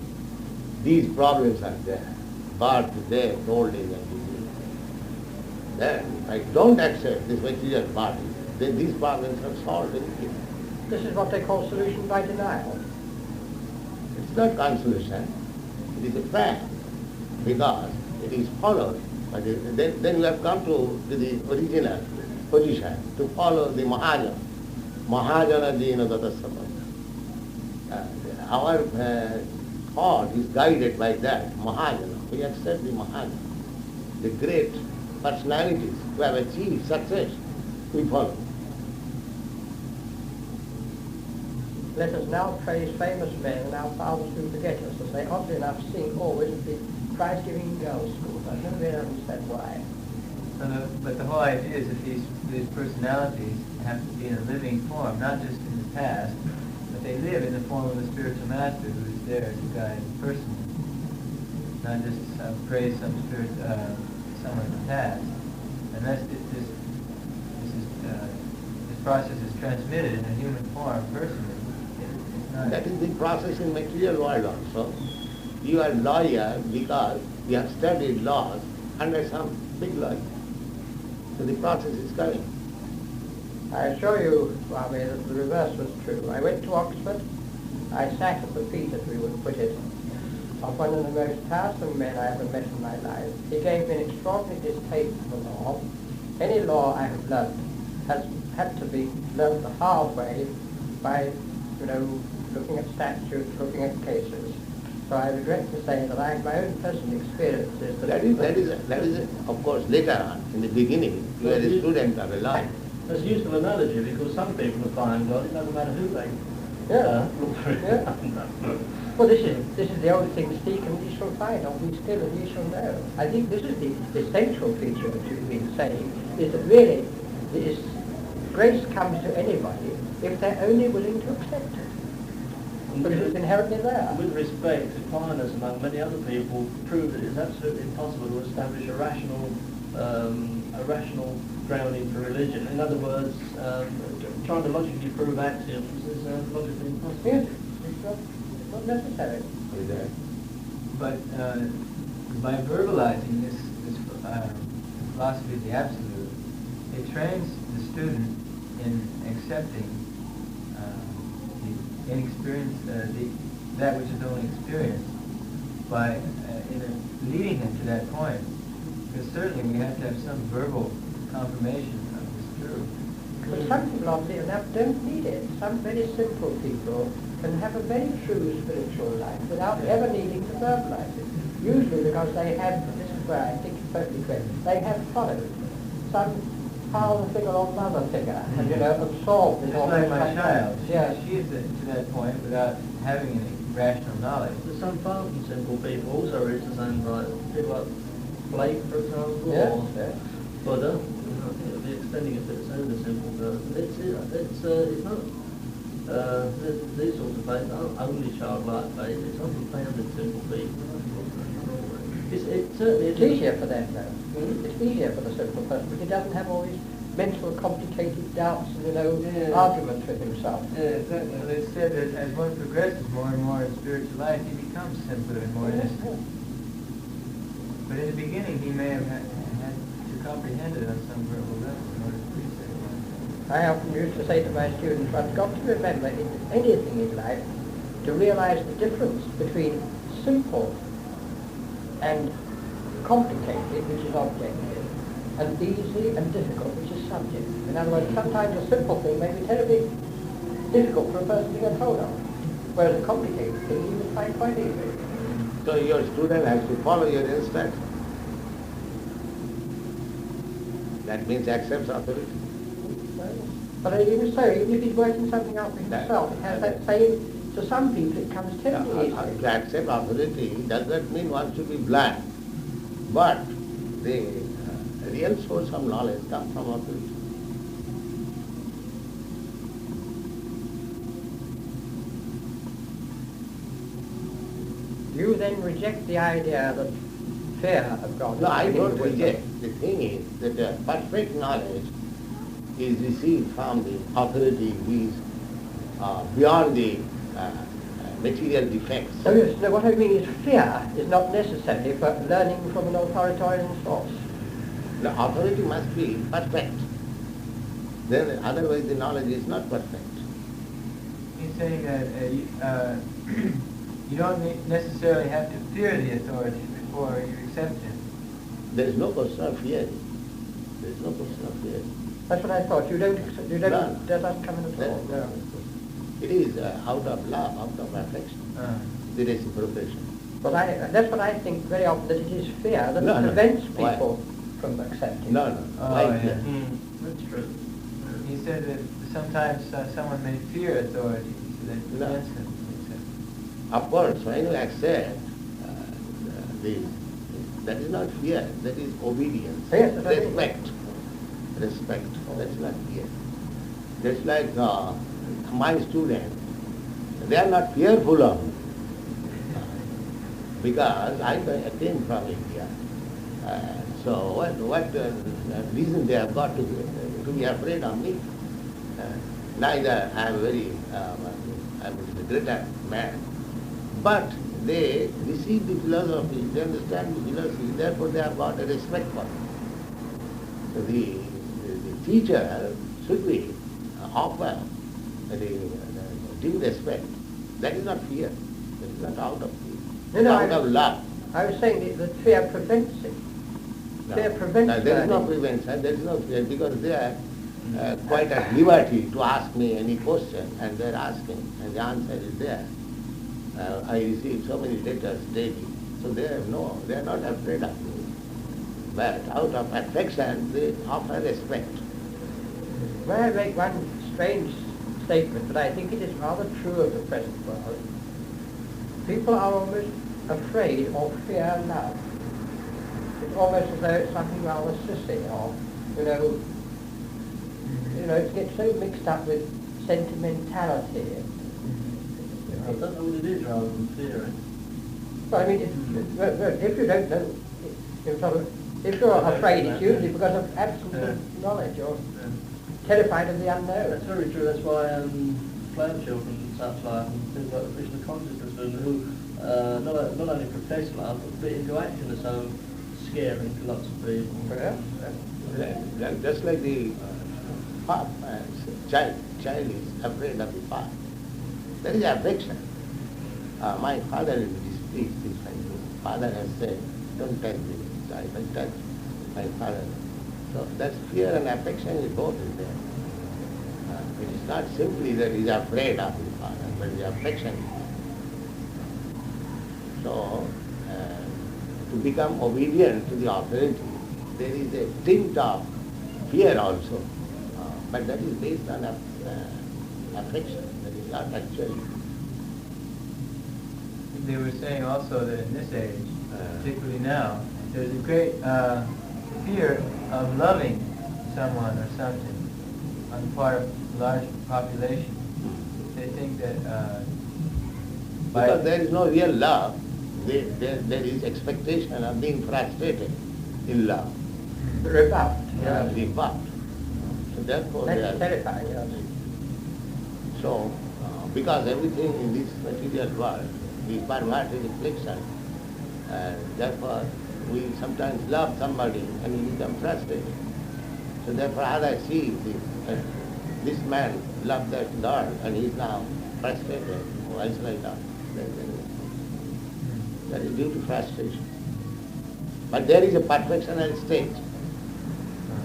these problems are there. Birth, death, old age and disease. Then, if I don't accept this material body, then these problems are solved immediately. This is what they call solution by denial. It's not consolation, it is a fact, because it is followed. But then you have come to the original position, to follow the Mahajana. Mahajana Jena Datasapata. Our thought is guided by that, Mahajana. We accept the Mahajana, the great personalities who have achieved success, we follow. Let us now praise famous men and our fathers who forget us, as they oddly enough sing always at the Christ-giving girls' schools. I never really understand why. But the whole idea is that these personalities have to be in a living form, not just in the past, but they live in the form of a spiritual master who is there to guide personally, not just praise some spirit somewhere in the past. Unless this process is transmitted in a human form personally, it's not. That is the process in material world also. You are lawyer because you have studied laws under some big lawyer. So the process is coming. I assure you, Swami, that the reverse was true. I went to Oxford. I sat at the feet, as we would put it, of one of the most tiresome men I ever met in my life. He gave me an extraordinary distaste for the law. Any law I have learned has had to be learned the hard way by, looking at statutes, looking at cases. So I regret to say that I have my own personal experiences. That is, of course, later on. In the beginning, you are a student of a lawyer. That's a useful analogy because some people will find God, it doesn't matter who they look for. Yeah. Well, this is the old thing, seek and ye shall find, or be still and ye shall know. I think this is the essential feature that you've been saying, is that really grace comes to anybody if they're only willing to accept it. Because it's inherently there. With respect, Aquinas, among many other people, prove that it's absolutely impossible to establish a rational grounding for religion. In other words, trying to logically prove axioms is logically impossible. Yes, it's not necessary. But by verbalizing this philosophy of the absolute, it trains the student in accepting the inexperience, that which is only experienced, by leading him to that point. Because certainly we have to have some verbal confirmation of this truth. But some people, oddly enough, don't need it. Some very simple people can have a very true spiritual life without ever needing to verbalize it. Usually because they have, this is where I think it's perfectly correct, they have followed some father figure or mother figure, and absorbed this. Just like my child. Yes. She's to that point without having any rational knowledge. There's some far from simple people also reach the same right. People like Blake, for example, Yes, or yes. Buddha. I think it'll be extending it a bit soon, the simple person. It's not. These sorts of faith aren't only childlike faith. It's often found in simple people. It's certainly It's easier for them, though. It's easier for the simple person because he doesn't have all these mental, complicated doubts and arguments with himself. Yeah, exactly. Well, it's said that as one progresses more and more in spiritual life, he becomes simpler and more innocent. But in the beginning, he may have had to comprehend it on some verbal level in order to reach that point. I often used to say to my students, one's got to remember in anything in life to realize the difference between simple and complicated, which is objective, and easy and difficult, which is subjective. In other words, sometimes a simple thing may be terribly difficult for a person to get hold of, whereas a complicated thing you can find quite easy. So your student has to follow your instruction. That means accepts authority. But even so, even if he's working something out for himself, it has that same, to some people it comes terribly easy. To accept authority does not mean one should be blind. But the real source of knowledge comes from authority. You then reject the idea that fear of God. No, I don't wisdom. reject. The thing is that perfect knowledge is received from the authority who is beyond the material defects. So what I mean is fear is not necessary for learning from an authoritarian source. The authority must be perfect. Then otherwise the knowledge is not perfect. He's saying that you don't necessarily have to fear the authority before you accept him. There is no question of fear. There is no question of fear. That's what I thought. You don't, No. that doesn't come in at There all. is no No. question. It is out of love, out of affection, the reciprocation. But that's what I think very often, that it is fear that No, no. prevents Why? people from accepting. No, no. Oh, Why yeah. fear? That's true. He said that sometimes someone may fear authority, so that No. prevents him from accepting. Of course, when you accept that is not fear, that is obedience. Yes, that's what I mean. Respect. Respect. That's not fear. Just like my students, they are not fearful of me. Because I came from India. So what reason they have got to be afraid of me? Neither I am I'm a greater man. But they receive the philosophy, they understand the philosophy, therefore they have got a respect for me. So the teacher should be offer the due respect. That is not fear. That is not out of fear. No, It's no, out of love. I was saying that fear prevents it. No. Fear prevents No, there is no learning. prevention, there is no fear, because they are quite at liberty to ask me any question, and they are asking, and the answer is there. I receive so many letters daily, so they are not afraid of me. But out of affection, they offer respect. May I make one strange statement, but I think it is rather true of the present world. People are almost afraid or fear love. It's almost as though it's something rather sissy, or, it gets so mixed up with sentimentality. I don't know what it is rather than fear. But I mean, if you don't know, if you're afraid, it's usually because of absence of knowledge or terrified of the unknown. That's very true. That's why flower children and such like, and things like the Krishna consciousness movement, who not only profess love, but put it into action is so scary to lots of people. Perhaps, just like the child is afraid of the father. There is affection. My father is displeased if father has said, don't touch me. So I will touch my father. So that fear and affection is both in there. It is not simply that he is afraid of his father, but the affection. So, to become obedient to the authority, there is a tint of fear also, but that is based on affection. That is not actually. They were saying also that in this age, particularly now, there's a great fear of loving someone or something on the part of a large population. They think that Because there is no real love, there is expectation of being frustrated in love. Rebuffed. Rebuffed. So therefore they That's are... terrifying, yes. So, because everything in this material world is perverted reflection, and therefore we sometimes love somebody and we become frustrated. So therefore others see this man loved that girl and he is now frustrated. Why shall I love? That is due to frustration. But there is a perfectional state.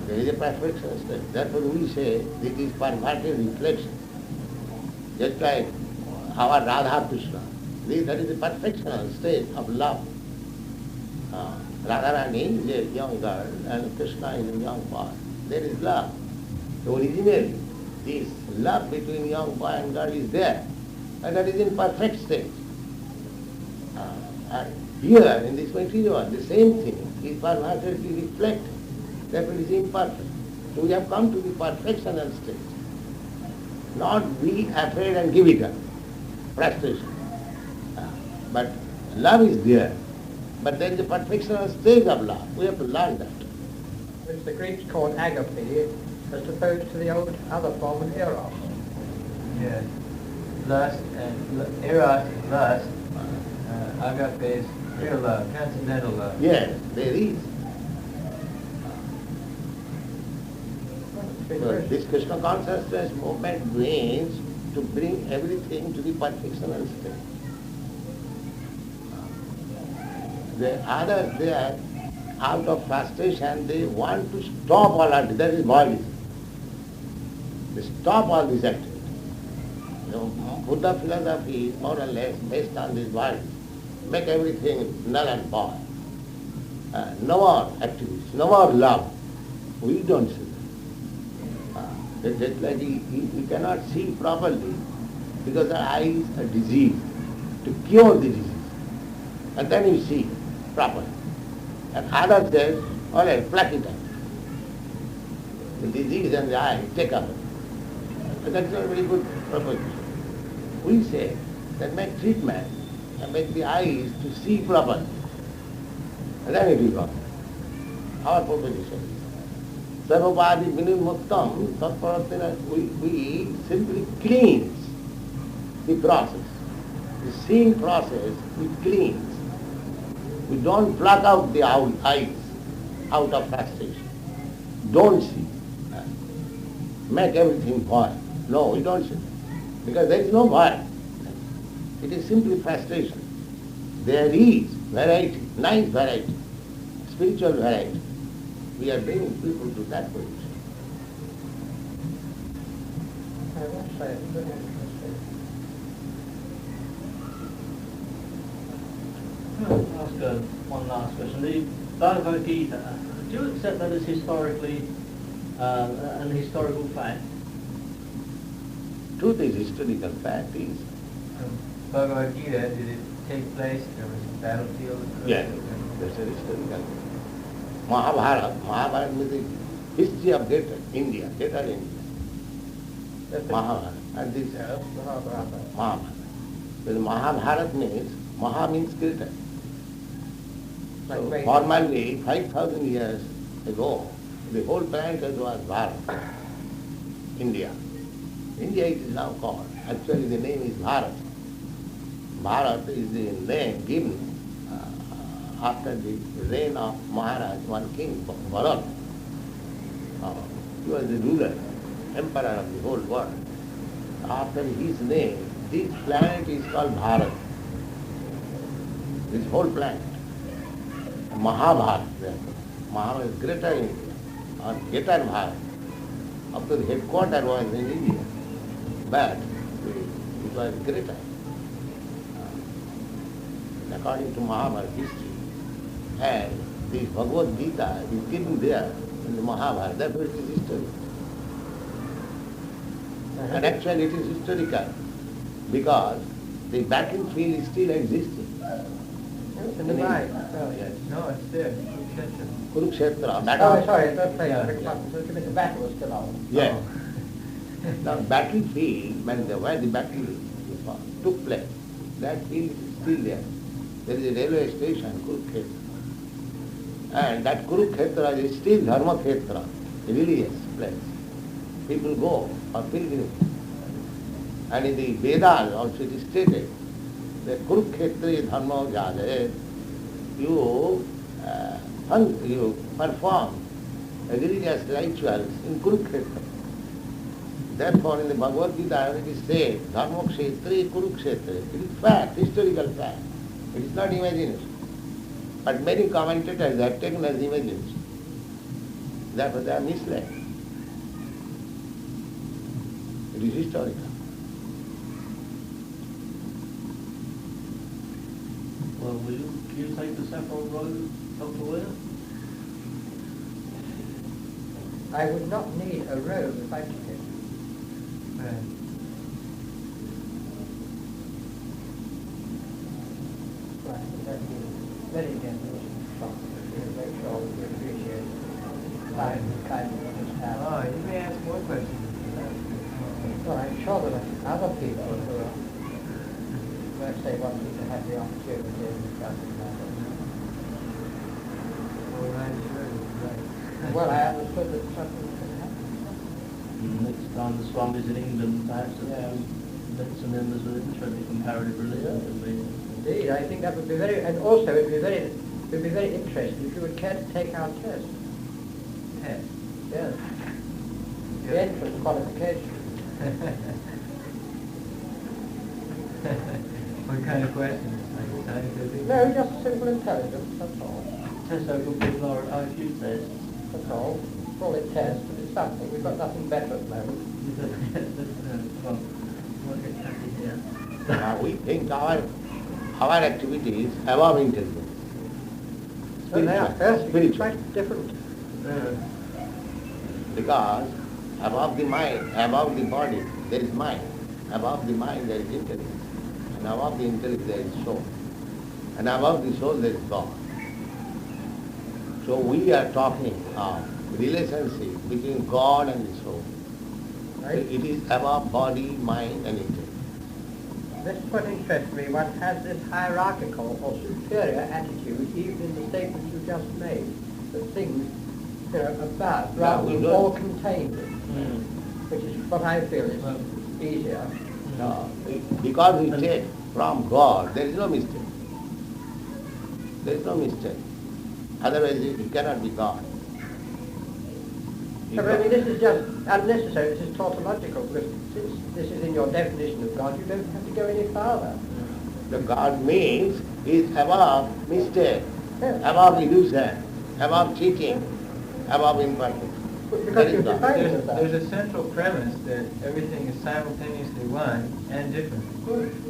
There is a perfectional state. Therefore we say it is perverted reflection. Just like our Radha Krishna. That is the perfectional state of love. Radharani is a young girl and Krishna is a young boy. There is love. So originally, this love between young boy and girl is there, and that is in perfect state. And here, in this material, the same thing is pervertedly reflected. Therefore it is imperfect. So we have come to the perfectional state. Not be afraid and give it up. Frustration. But love is there. But there is a perfectional stage of love. We have to learn that. Which the Greeks called agape, as opposed to the old other form of eros. yes, lust and eros is lust, agape is real love, transcendental love. Yes, there is. So this Krishna consciousness movement means to bring everything to the perfectional state. The others, they are out of frustration, they want to stop all of this. That is Maoism. They stop all this activity. Buddha philosophy is more or less based on this world. Make everything null and void. No more activities, no more love. We don't see that. Just like we cannot see properly because our eyes are diseased. To cure the disease. And then you see properly. And others says, all right, pluck it out. The disease and the eye take up. But that's not a very good proposition. We say that make treatment and make the eyes to see properly. And then it will go. Our proposition is. Sarvapadi vinimuktam tatparatina, we simply cleanse the process. The seeing process, we cleanse. We don't pluck out the eyes out of frustration. Don't see. Make everything void. No, we don't see. Because there is no void. It is simply frustration. There is variety, nice variety, spiritual variety. We are bringing people to that position. That's very interesting. I'll ask one last question. The Bhagavad Gita, do you accept that as historically an historical fact? Truth is historical fact is. Bhagavad Gita, did it take place? There was a battlefield? Yes, that's a historical. Mahabharata means the history of greater India, greater India. Mahabharata. And this Mahabharata. Because Mahabharata means, Maha means greater. So formally, 5,000 years ago, the whole planet was Bharat, India. India it is now called. Actually the name is Bharat. Bharat is the name given after the reign of Maharaj, one king, Bharat. He was the ruler, emperor of the whole world. After his name, this planet is called Bharat. This whole planet. Mahabharat, therefore. Maha is greater in India, or greater Bharat. Up to the headquarters was in India, but it was greater. According to Mahabharata history. And the Bhagavad Gita is given there in the Mahabharata, therefore it is history. And actually it is historical because the battlefield is still existing. In the mind. Yes. No, it's there. Kurukshetra, Oh, battle. sorry, that's right. Yeah. So the battle was still on. Yes. The battlefield, where the battle took place, that field is still there. There is a railway station, Kurukshetra. And that Kurukshetra is still Dharmakhetra, a religious place. People go for pilgrimage. And in the Vedas also it is stated that Kurukshetra Dharma Jale, you perform religious rituals in Kurukshetra. Therefore in the Bhagavad Gita it is said, Dharma Kshetra Kurukshetra. It is fact, historical fact. It is not imagination. But many commentators have taken as imagination. Therefore they are misled. It is historical. Well, will you take the Saffron Road, Dr. Ware? I would not need a robe if I took it. Right. Right, that'd be very generous and shock. Make sure we appreciate time and kindness of this Oh, town. you may ask more questions. Well, I'm sure there are other people who are, let's say, wanting to have the opportunity of discussing that. Oh, right, sure, right. Well, I understood that something could happen. Next time the Swami's in England, perhaps a Yeah. few Mensa members with interest in comparative religion could be. Indeed, I think that would be very, and also it would be very interesting if you would care to take our test. Test. Yes. The Yeah. entrance qualification. What kind of questions? Like scientific? No, just simple intelligence, that's all. Test local people are IQ tests. That's all. Call it test, but it's something. We've got nothing better at the moment. Well, we'll get happy here. We think our activities above intelligence. Well, they are Spiritual. quite different. Because above the mind, above the body, there is mind. Above the mind, there is intelligence. And above the intellect, there is soul. And above the soul, there is God. So we are talking of relationship between God and the soul. So Right? it is above body, mind and intellect. This is what interests me. One has this hierarchical or superior attitude even in the statements you just made. That things, above, Yeah, rather we than don't- all contained, Mm. which is what I feel is easier. No, because we take from God, there is no mistake. There is no mistake. Otherwise it cannot be God. So, I mean, this is just unnecessary, this is tautological, because since this is in your definition of God, you don't have to go any farther. The God means is above mistake, Yes. above illusion, above cheating, above imperfection. That Because is you've God. defined it as There's that. a central premise that everything is simultaneously one and different.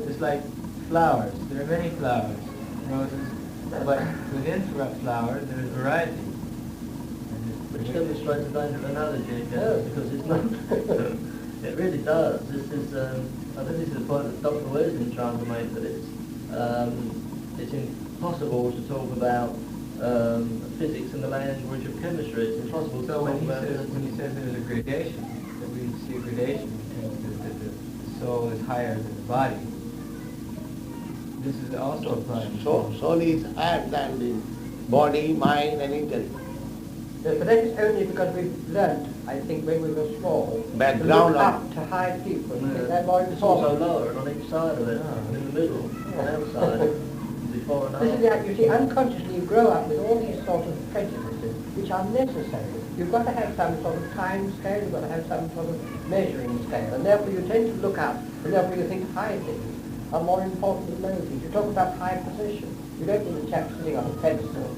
It's like flowers. There are many flowers, roses, but within flowers there is variety. And Which demonstrates the danger of analogy again, because it's not, it really does. This is, I think this is the point that Dr. Ware's been trying to make, that it's impossible to talk about physics in the language of chemistry. It's impossible to So talk when about he says there's a gradation, that we see a gradation between that the soul is higher than the body, this is also applying. Soul is higher than the body, mind and intellect. Yes, but that is only because we've learnt I think when we were small, Background to look of- up to high people. You think Yeah. they're more It's also important. lower and on each side of it, and in the middle, and outside, before and This is after. the, you see, unconsciously you grow up with all these sort of prejudices which are necessary. You've got to have some sort of time scale, you've got to have some sort of measuring scale, and therefore you tend to look up, and therefore you think high things are more important than low things. You talk about high position. You don't need a chap sitting on a pedestal.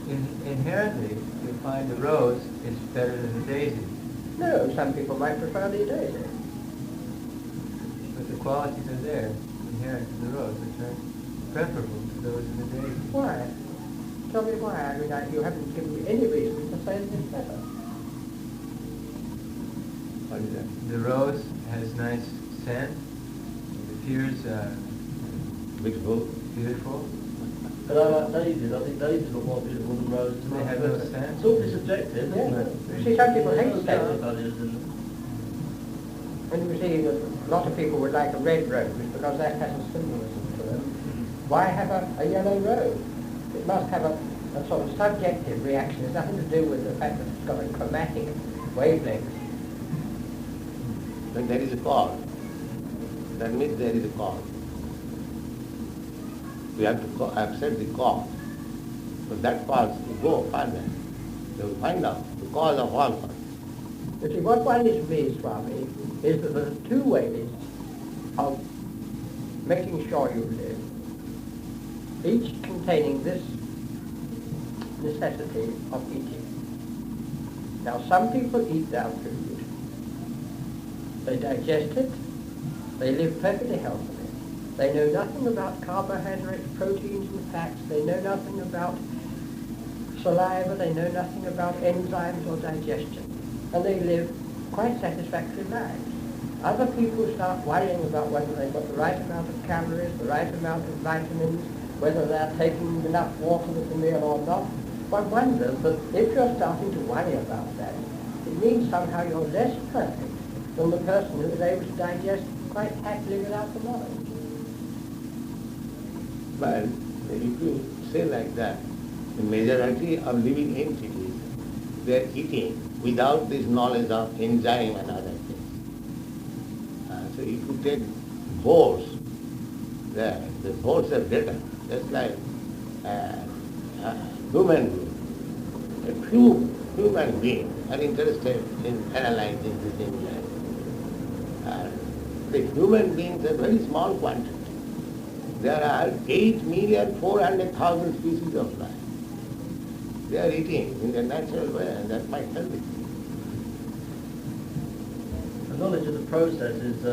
Inherently, you find the rose is better than the daisy, No, some people might prefer the daisy. but the qualities are there, inherent to the rose, which are preferable to those of the daisy. Why? Tell me why. I mean, you haven't given me any reason to say that it's better. What is that? The rose has nice scent, it appears Beautiful. beautiful. But I like daisies. I think daisies look more beautiful than roses. They have no scent. It's awfully subjective, isn't Yeah. it? You see, some people hate Those scent. everybody is in. And you see that a lot of people would like a red rose because that has a symbolism to them. Why have a yellow rose? It must have a sort of subjective reaction. It's nothing to do with the fact that it's got a chromatic wavelength. But there is a cause. That means there is a cause. We have to accept the cause. So that cause will go further. They will find out the cause of all causes. You see, what worries me, Swami, is that there are two ways of making sure you live, each containing this necessity of eating. Now, some people eat their food, they digest it, they live perfectly healthily. They know nothing about carbohydrates, proteins and fats, they know nothing about saliva, they know nothing about enzymes or digestion, and they live quite satisfactory lives. Other people start worrying about whether they've got the right amount of calories, the right amount of vitamins, whether they're taking enough water with the meal or not. One wonders that if you're starting to worry about that, it means somehow you're less perfect than the person who is able to digest quite happily without the knowledge. But if you say like that, the majority of living entities, they are eating without this knowledge of enzyme and other things. So if you take boars, the boars are better, just like human beings. A few human beings are interested in analyzing this enzyme. The human beings are very small quantity. There are 8,400,000 species of life. They are eating in their natural way, and that might help it. The knowledge of the process is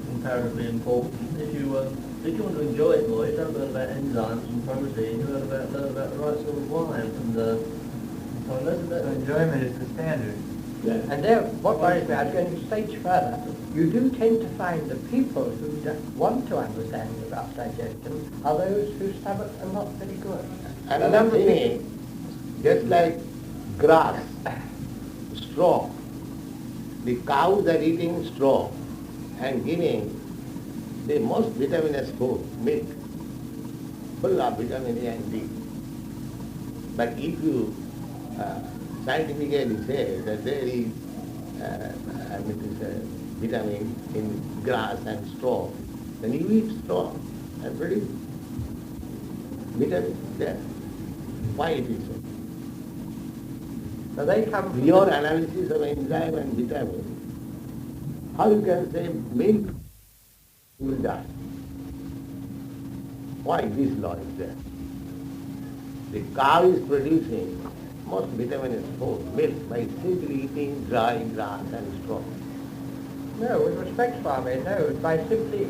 comparatively important. If you want to enjoy it more, you don't learn about enzymes and protein. You learn about the right sort of wine and so So enjoyment is the standard. Yeah. And there, what worries me, I was going to stage further, you do tend to find the people who want to understand about digestion are those whose stomachs are not very good. Another thing is, just like grass, straw, the cows are eating straw and giving the most vitaminous food, milk, full of vitamin A and D. But if you scientifically say that there is vitamin in grass and straw, then you eat straw and produce vitamin there. Why it is so? So they come from Your analysis of enzyme and vitamin, how you can say milk will die? Why this law is there? The cow is producing most vitaminous food, milk, by simply eating dry grass and straw. No, with respect, Swami, no, by simply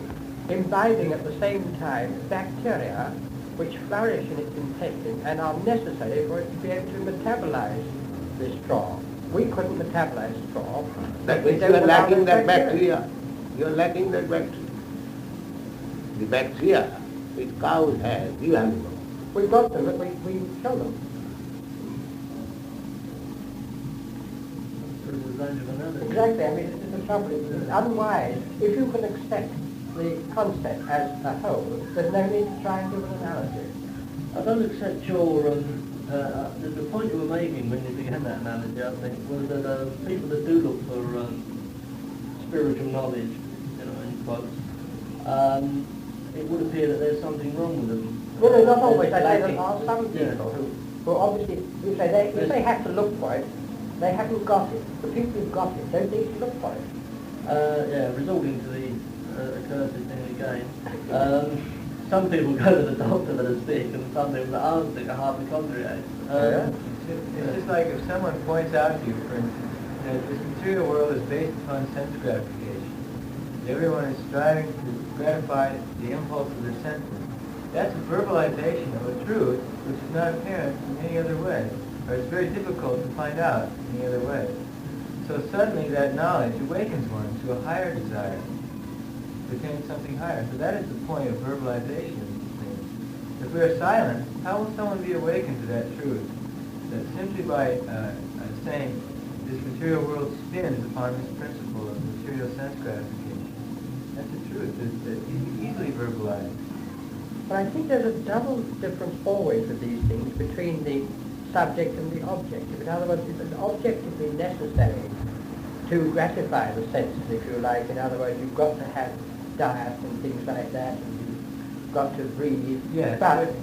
imbibing at the same time bacteria which flourish in its intestine and are necessary for it to be able to metabolize the straw. We couldn't metabolize straw. That we means don't you are allow lacking those that bacteria. You are lacking that bacteria. The bacteria which cows have, you have no. We've got them, but we kill them. Exactly, I mean, this is the trouble. It's unwise. If you can accept the concept as a whole, there's no need to try and give an analogy. I don't accept your The point you were making when you began that analogy, I think, was that people that do look for spiritual knowledge, in quotes, it would appear that there's something wrong with them. Well, no, not always. I say Lacking- there are some people who obviously, you say if they have to look for it, they haven't got it. The people who've got it don't need to look for it. Resorting to the accursed thing again. Some people go to the doctor that are sick, and some people that aren't sick are hypochondriacs. It's just like if someone points out to you, for instance, that this material world is based upon sense gratification. Everyone is striving to gratify the impulse of their senses. That's a verbalization of a truth which is not apparent in any other way, or it's very difficult to find out in any other way. So suddenly that knowledge awakens one to a higher desire, to attain something higher. So that is the point of verbalization of these things. If we are silent, how will someone be awakened to that truth? That simply by saying this material world spins upon this principle of material sense gratification. That's the truth that can be easily verbalized. But I think there's a double difference always with these things between the subject and the objective. In other words, it's objectively necessary to gratify the senses, if you like. In other words, you've got to have diet and things like that, and you've got to breathe. Yes. But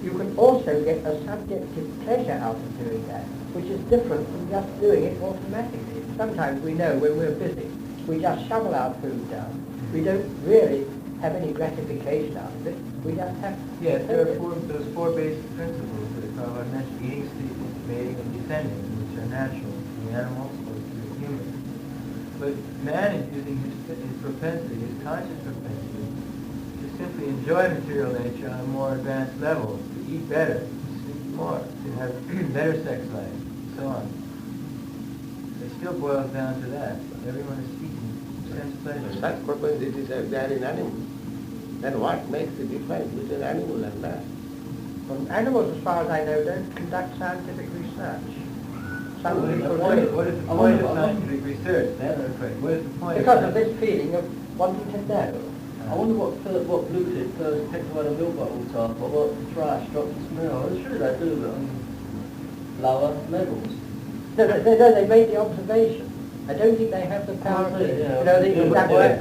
you can also get a subjective pleasure out of doing that, which is different from just doing it automatically. Sometimes we know when we're busy, we just shovel our food down. We don't really have any gratification out of it. We just have... Yes, there are those four basic principles that Prabhupada mentioned: eating, sleeping, mating, and descending, which are natural to the animals or to the human. But man is using his propensity, his conscious propensity, to simply enjoy material nature on a more advanced level, to eat better, to sleep more, to have better sex life, and so on. It still boils down to that. Everyone is seeking sense pleasure. Such propensities are there in animals. Then what makes the difference between animal and man? Well, animals, as far as I know, don't conduct scientific research. Some people do. What is the point of scientific research? That's the question. What is the point? Because of this feeling of wanting to know. I wonder what polluted first picked away the milk bottle top, or what trash dropped the smell. I'm sure they do, but on lower levels. No, they made the observation. I don't think they have the power to,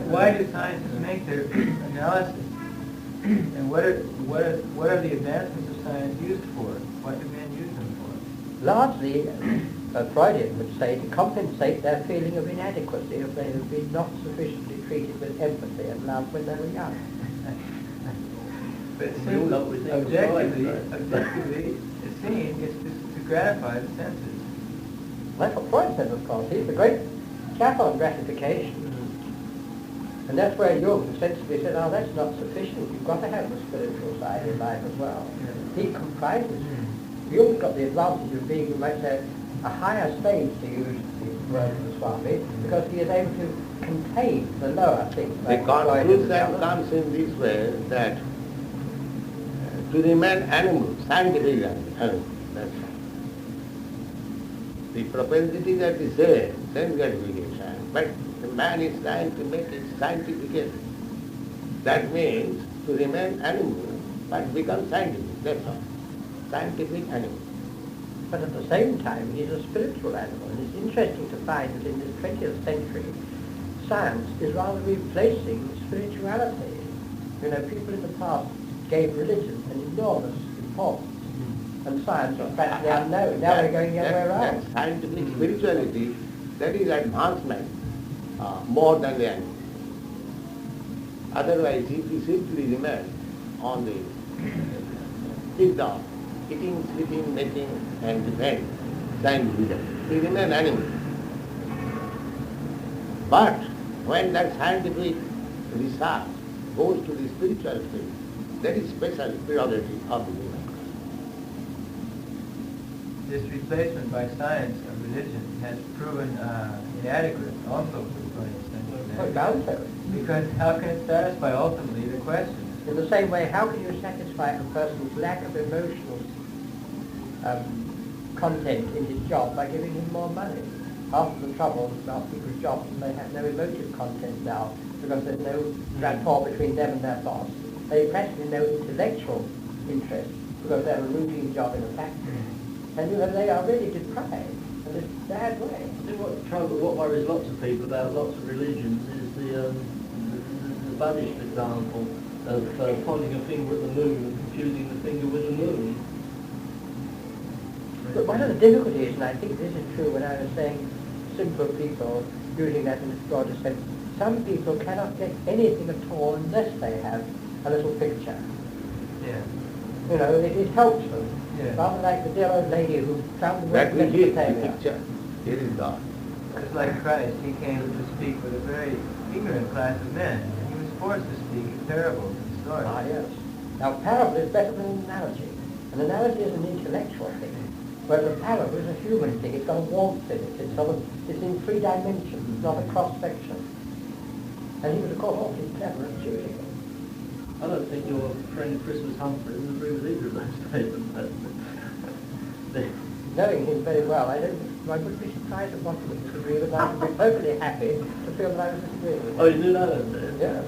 Why do scientists make their analysis? And what are the advancements of science used for? What do men use them for? Largely, Freudian would say, to compensate their feeling of inadequacy if they have been not sufficiently treated with empathy and love when they were young. But We all know we think objectively, right? it's seen, it's just to gratify the senses. That's what Freud said, of course. He's a great chap on gratification. And that's where Jung sensibly said, oh, that's not sufficient. You've got to have the spiritual side in life as well. He comprises. Jung's got the advantage of being, you might say, a higher stage, to use the word of the Swami, because he is able to contain the lower things. The conclusion comes in this way that to remain animal, scientific animal, that's all. The propensity that is there, sense gratification, but the man is trying to make it scientific. That means to remain animal, but become scientific, that's all. Scientific animal. But at the same time, he's a spiritual animal. And it's interesting to find that in this 20th century, science is rather replacing spirituality. You know, people in the past gave religion an enormous importance, and science was practically unknown. Now we're going the other way around. That scientific spirituality, that is advancement more than the animal. Otherwise, if we simply remain on the sit down, eating, sleeping, making, and defend scientific, we remain animal. But when that scientific research goes to the spiritual field, that is special prerogative of the human. This replacement by science of religion has proven inadequate also for the 20th century. Well, bound to. Because how can it satisfy ultimately the question? In the same way, how can you satisfy a person's lack of emotional content in his job by giving him more money? Half of the trouble about people's jobs is they have no emotive content now because there's no rapport between them and their boss. They practically no intellectual interest because they have a routine job in a factory. And they are really deprived in this bad way. I think what worries lots of people about lots of religions is the Buddhist example of pointing a finger at the moon and confusing the finger with the moon. But one of the difficulties, and I think this is true when I was saying simple people using that in a broader sense, some people cannot get anything at all unless they have a little picture. Yeah. It helps them. Yeah. Rather like the dear old lady who found the That word we give the Mesopotamia. picture. Here is God. Just like Christ, he came to speak with a very ignorant class of men, and he was forced to speak in parables and stories. Ah, yes. Now, parable is better than an analogy. An analogy is an intellectual thing, whereas a parable is a human thing. It's got a warmth in it. It's in 3 dimensions, not a cross-section. And he was, of course, awfully clever at choosing it. I don't think your friend Christmas Humphrey would agree with either of those statements. Knowing him very well, I would be surprised at what he would disagree with. I would be perfectly happy to feel that I was disagreeing with him. Oh, you do know that? Yes.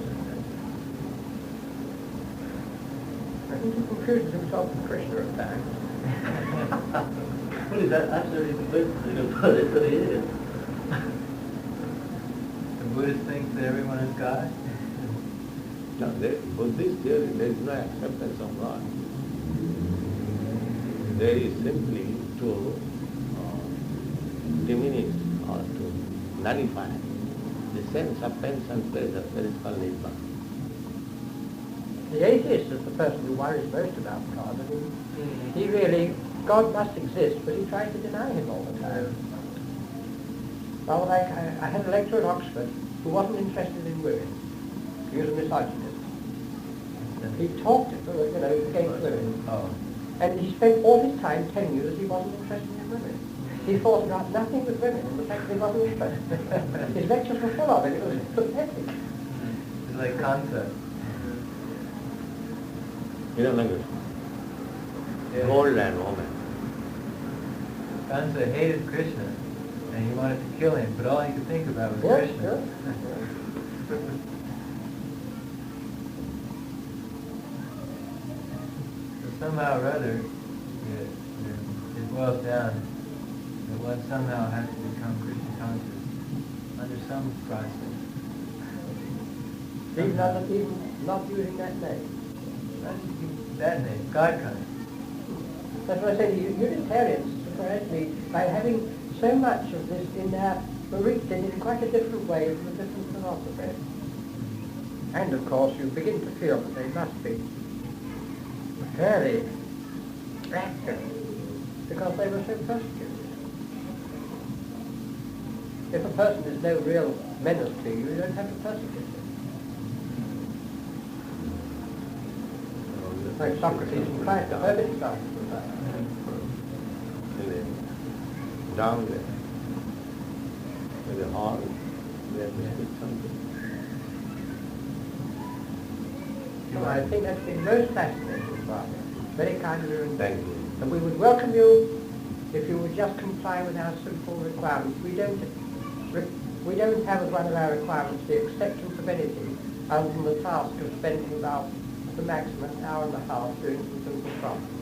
I think he confuses himself with Krishna at times. Well, he's absolutely convinced that he is. The Buddhist thinks that everyone is God. No, for this theory, there is no acceptance of God. There is simply to diminish or to nullify the sense of pain and pleasure that is called Nibbana. The atheist is the person who worries most about God. I mean, he really, God must exist, but he tries to deny him all the time. Well, like I had a lecturer at Oxford who wasn't interested in women. He was a misogynist. He talked against women. Oh. And he spent all his time telling you that he wasn't interested in women. He thought about nothing with women, and the fact that he wasn't interested. His lectures were full of it. It was pathetic. It's like concept. Language. Yeah. Old and woman. Kansa hated Krishna, and he wanted to kill him, but all he could think about was Yes, Krishna. yes. So somehow or other, it boils down that one somehow has to become Krishna conscious under some process. Even not using that name. Not just that name, God conscious. That's what I say to you, Unitarians surprised me by having so much of this in their belief in quite a different way from a different philosophy. And of course you begin to feel that they must be very active because they were so persecuted. If a person is no real menace to you, you don't have to persecute him. Like Socrates and Christ, the hermit started from that. Down there, in the hall, we have to speak something. So I think that's been most fascinating, Father. Very kind of you. Thank you. And we would welcome you if you would just comply with our simple requirements. We don't have as one of our requirements the acceptance of anything other than the task of spending about the maximum hour and a half doing some simple problems.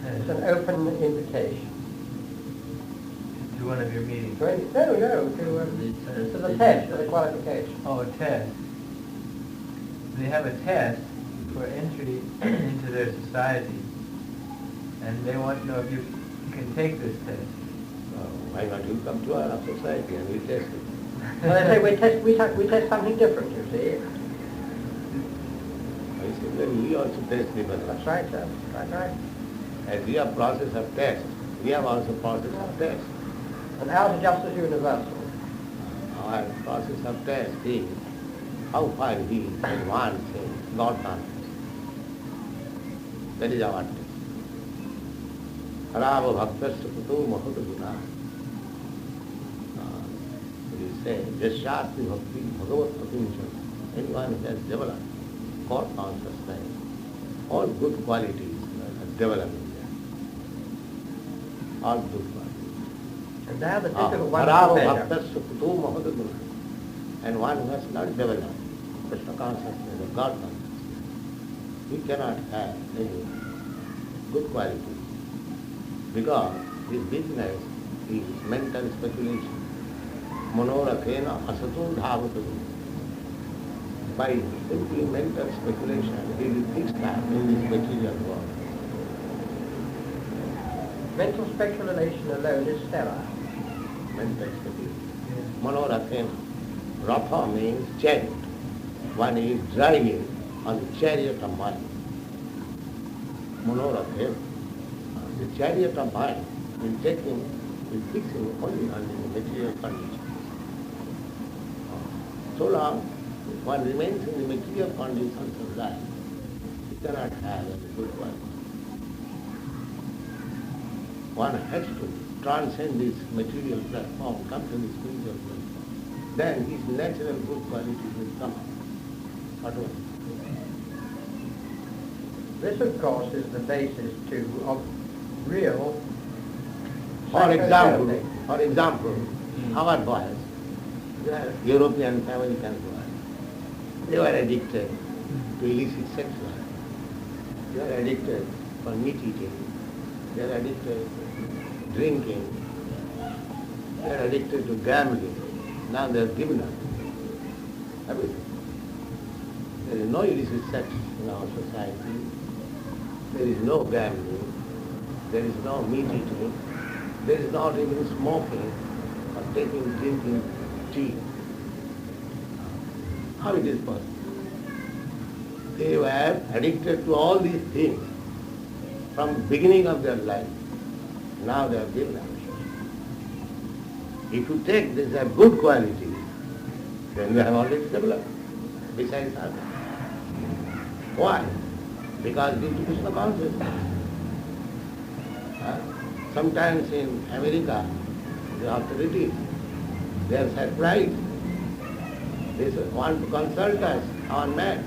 It's an open invitation. To one of your meetings. To the test, for the qualification. Oh, a test. They have a test for entry into their society, and they want to know if you can take this test. Why not you come to our society and we test it? Well, they say we test something different, you see. I said, then we also test different. That's right, sir. That's right. As we have process of test, we have also process of test. And ours is just as universal. Our process of test is how far he advanced in God consciousness. That is our test. Harava bhaktasya puto mahata guna. We say, Jasyatmi bhakti bhagavat patimcha. Anyone who has developed God consciousness, all good qualities are developing there. All good qualities. And now the difficult one Harava is measure. bhaktasya puto mahata guna. And one who has not developed Krishna consciousness or God consciousness. we cannot have any good quality because this business is mental speculation. Manorakhena asatum dhavatu. By simply mental speculation, he will fix that in this material world. Mental speculation alone is sterile. Mental speculation. Manorakhena. Ratha means chariot. One is driving on the chariot of mind. Manorakhena. The chariot of mind is fixing only on the material conditions. So long one remains in the material conditions of life, he cannot have any good quality. One has to transcend this material platform, come to the spiritual platform. Then his natural good qualities will come out. This, of course, is the basis too of real For example, psychotherapy. our boys, they are European, American boys. They were addicted to illicit sex life. They are addicted for meat eating. They are addicted to drinking. They are addicted to gambling. Now they have given up everything. There is no illicit sex in our society. There is no gambling. There is no meat eating. There is not even smoking or drinking tea. How it is possible? They were addicted to all these things from the beginning of their life. Now they have given up. If you take this as good quality, then you have already developed, besides others. Why? Because due to Krishna consciousness. Sometimes in America, the authorities, they are surprised. They want to consult us on man.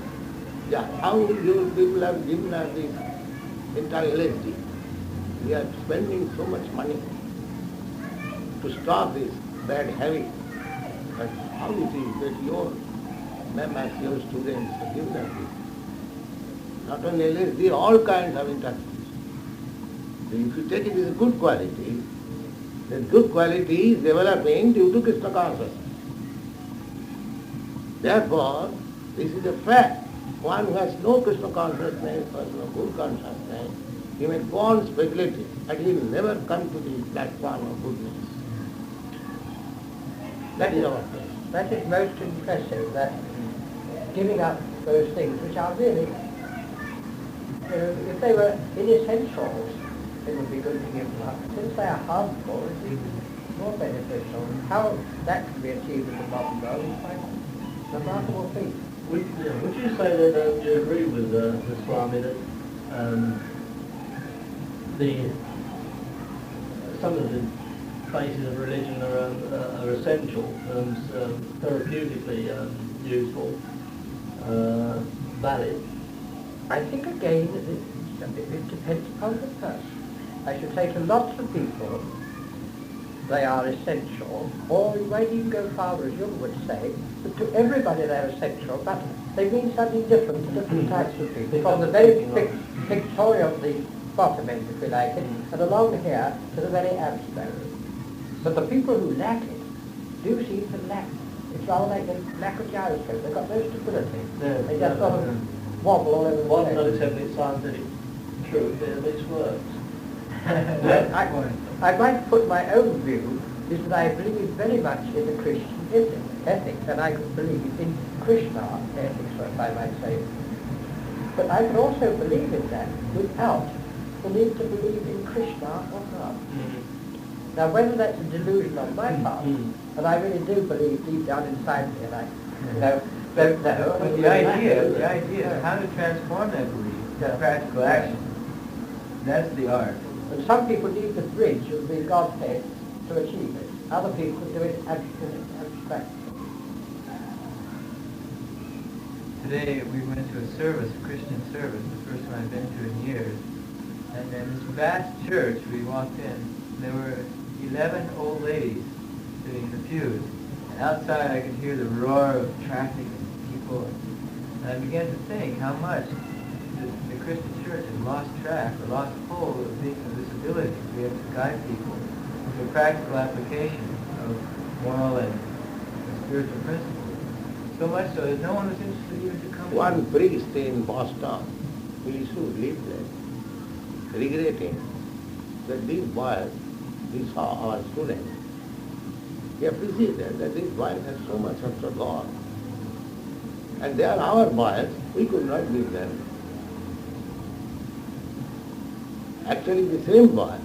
Yeah, how you people have given us this entire LSD? We are spending so much money to stop this bad habit. But how it is that your members, your students have given us this? Not only LSD, all kinds of intoxicants. So if you take it as a good quality, then good quality is developing due to Krishna consciousness. Therefore, this is a fact. One who has no Krishna consciousness or no good consciousness, he may go on speculating, but he will never come to the platform of goodness. That is our case. That is most impressive, that giving up those things which are really, if they were in essentials, it would be good to give them up. Since they are harmful, it's even more beneficial. How that can be achieved in the modern world is quite a remarkable feat. Would you say that you agree with the Swami that some of the bases of religion are essential and therapeutically useful, valid? I think again it depends upon the person. I should say to lots of people they are essential, or you might even go farther, as Jung would say, that to everybody they're essential, but they mean something different to different types of people. From the very pictorial, the bottom end, if you like it, and along here to the very abstract. But the people who lack it do seem to lack. It's rather like the lack of gyroscope. They've got no stability. They just sort of wobble all over the One place. knows every scientific truth that this works. I might put my own view is that I believe very much in the Christian ethics, and I could believe in Krishna ethics, if I might say. But I could also believe in that without the need to believe in Krishna or God. Now, whether that's a delusion on my part, and I really do believe deep down inside me, and I don't know. But the idea is how to transform that belief to practical action. That's the art. And some people need the bridge of the Godhead to achieve it. Other people do it abstractly. Today we went to a service, a Christian service, the first one I've been to in years. And in this vast church, we walked in, there were 11 old ladies sitting in the pews. And outside I could hear the roar of traffic and people. And I began to think how much the Christian church has lost track or lost hold of this ability to be able to guide people to a practical application of moral and spiritual principles. So much so that no one was interested even to come. One priest in Boston, he issued leaflet regretting that these boys, these are our students, he appreciated that these boys have so much after God. And they are our boys, we could not give them. Actually the same boy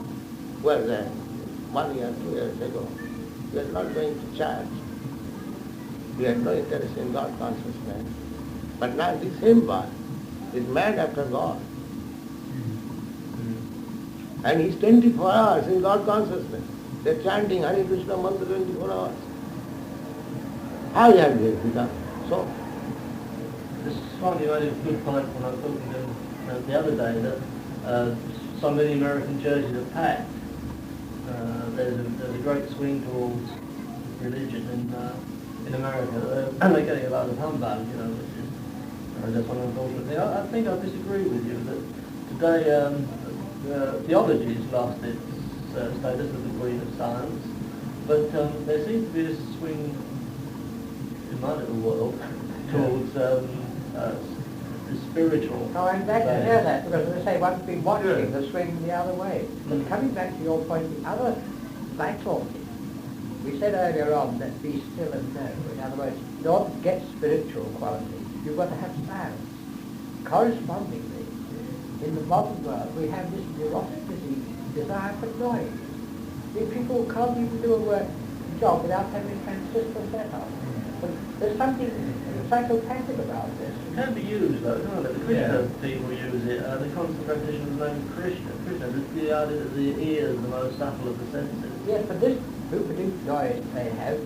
was 1 year, 2 years ago, he was not going to church. He had no interest in God consciousness. But now the same boy is mad after God. And he's 24 hours in God consciousness. They're chanting Hare Krishna mantra 24 hours. How have they become so? This Swami made a good point when I was talking to him the other day that so many American churches are packed. There's a great swing towards religion in America. They're getting a lot of humbug, which is just one unfortunate thing. I think I disagree with you that today theology has lost its status as the queen of science, but there seems to be this swing in my little world towards the spiritual. Oh, I'm glad to hear that, because as I say, one's been watching the swing the other way. But coming back to your point, the other vital thing, we said earlier on that be still and know. In other words, in order to get spiritual quality, you've got to have silence. Correspondingly, in the modern world, we have this neurotic disease, desire for noise. People can't even do a job without having a transistor set up. But there's something psychopathic about this. It can be used though, can't it? The Krishna people use it. The constant repetition of the name Krishna. The idea that the ear is the most subtle of the senses. Yes, but this reproduced noise they have,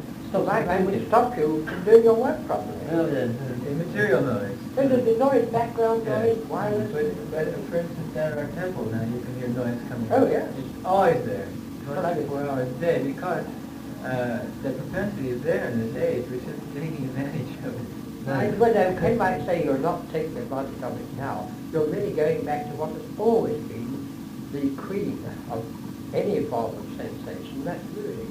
would stop you from doing your work properly. Oh, yeah. Immaterial noise. So there's the noise, background noise, wireless. But for instance, down at our temple now, you can hear noise coming. Oh, yes. It's always there, 24 hours a day, because the propensity is there in this age. We're just taking advantage of it. Well, Ken might say you're not taking advantage of it now. You're really going back to what has always been the queen of any form of sensation, that's music.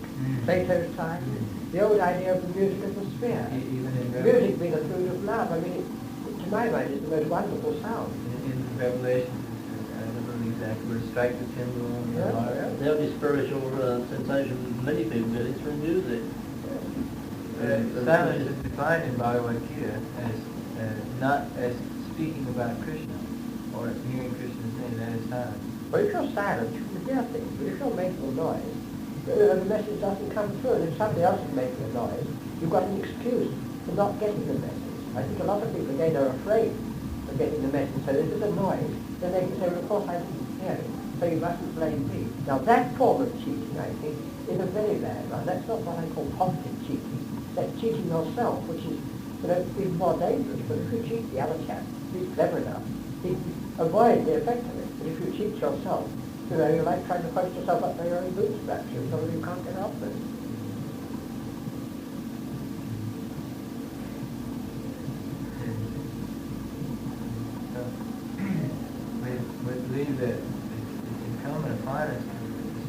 Plato's time, the old idea of the music of the sphere. Music being a fluid of love, I mean, to my mind, it's the most wonderful sound. In Revelation, I don't know the exact word, strike the timbrel. The only spiritual sensation many people get is through music. Silence is defined in Bhagavad Gita as not as speaking about Krishna or hearing Krishna's name. That is silence. But if you're silent, you can hear things. But if you're making a noise, the message doesn't come through. And if somebody else is making a noise, you've got an excuse for not getting the message. I think a lot of people, again, are afraid of getting the message. So if there's a noise, then they can say, well, of course I didn't hear it, so you mustn't blame me. Now that form of cheating, I think, is a very bad one. That's not what I call positive cheating. That's cheating yourself, which is, even more dangerous. But if you cheat the other chap, he's clever enough, he can avoid the effect of it. But if you cheat yourself, you're like trying to hoist yourself up by your own bootstraps, so you can't get up with it. We believe that it's incumbent upon us to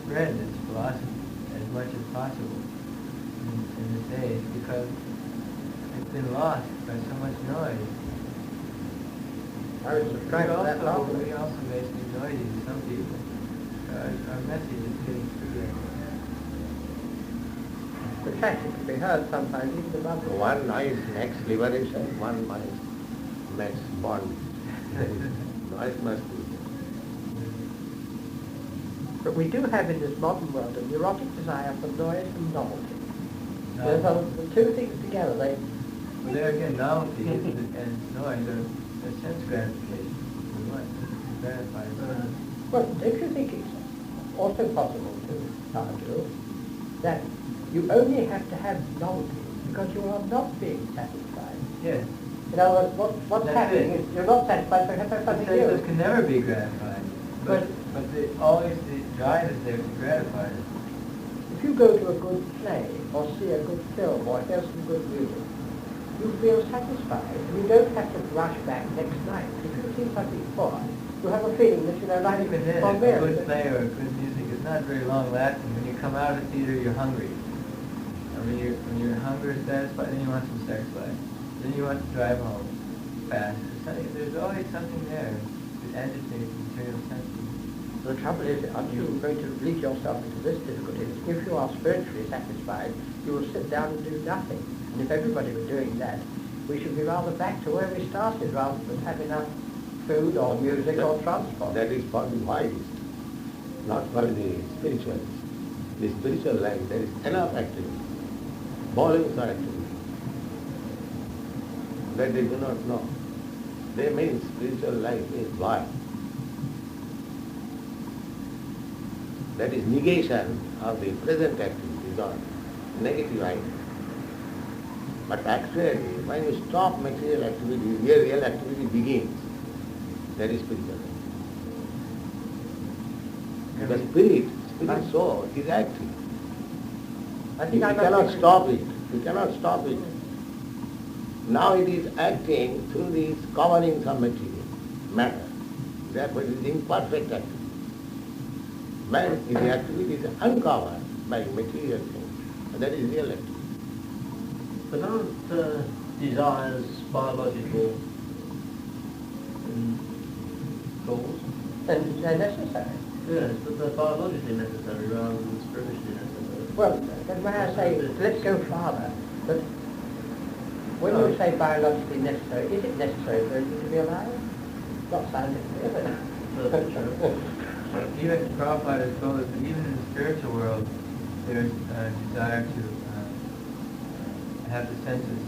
spread this philosophy as much as possible in this age, because it's been lost by so much noise. I was subscribed to that long. We also may be noisy to some people. Our message is getting through there. The fact it can be heard sometimes even above the One noise makes liberation, one noise makes bond. Noise must be. But we do have in this modern world a neurotic desire for noise and novelty. There's the two things together. Well, there again, novelty and noise are sense gratification. We want to gratify ourselves. Well, don't you think it's also possible to argue that you only have to have novelty because you are not being satisfied? Yes. In other words, what's That's happening it. is you're not satisfied, so you have to have The something senses new. can never be gratified, but always the drive is there to gratify it. If you go to a good play, or see a good film, or hear some good music, you feel satisfied and you don't have to rush back next night. If you see something fun, you have a feeling that you know life Even then, from a there. good play or good music is not very long lasting. When you come out of the theater, you're hungry. And when your hunger is satisfied, then you want some sex life. Then you want to drive home fast. There's always something there that agitates the material senses. The trouble is, aren't you going to lead yourself into this difficulty? If you are spiritually satisfied, you will sit down and do nothing. And if everybody were doing that, we should be rather back to where we started, rather than have enough food or music or transport. That is for the wise, not for the spiritual. The spiritual life, there is enough activity, volumes of activity, that they do not know. They mean spiritual life is void. That is negation of the present activities or negative ideas. But actually, when you stop material activity, where real activity begins, that is spiritual. The spirit soul is active. I You think I cannot stop it. You cannot stop it. Now it is acting through these coverings of material, matter. Therefore it is imperfect activity. When the activity is uncovered by material things, that is real activity. But aren't desires biological goals? And they're necessary. Yes, but they're biologically necessary rather than spiritually necessary. Well, then when I say, let's go farther, but when you say biologically necessary, is it necessary for you to be alive? Not scientifically, is it? Even Prabhupada has told us that even in the spiritual world, there's a desire to have the senses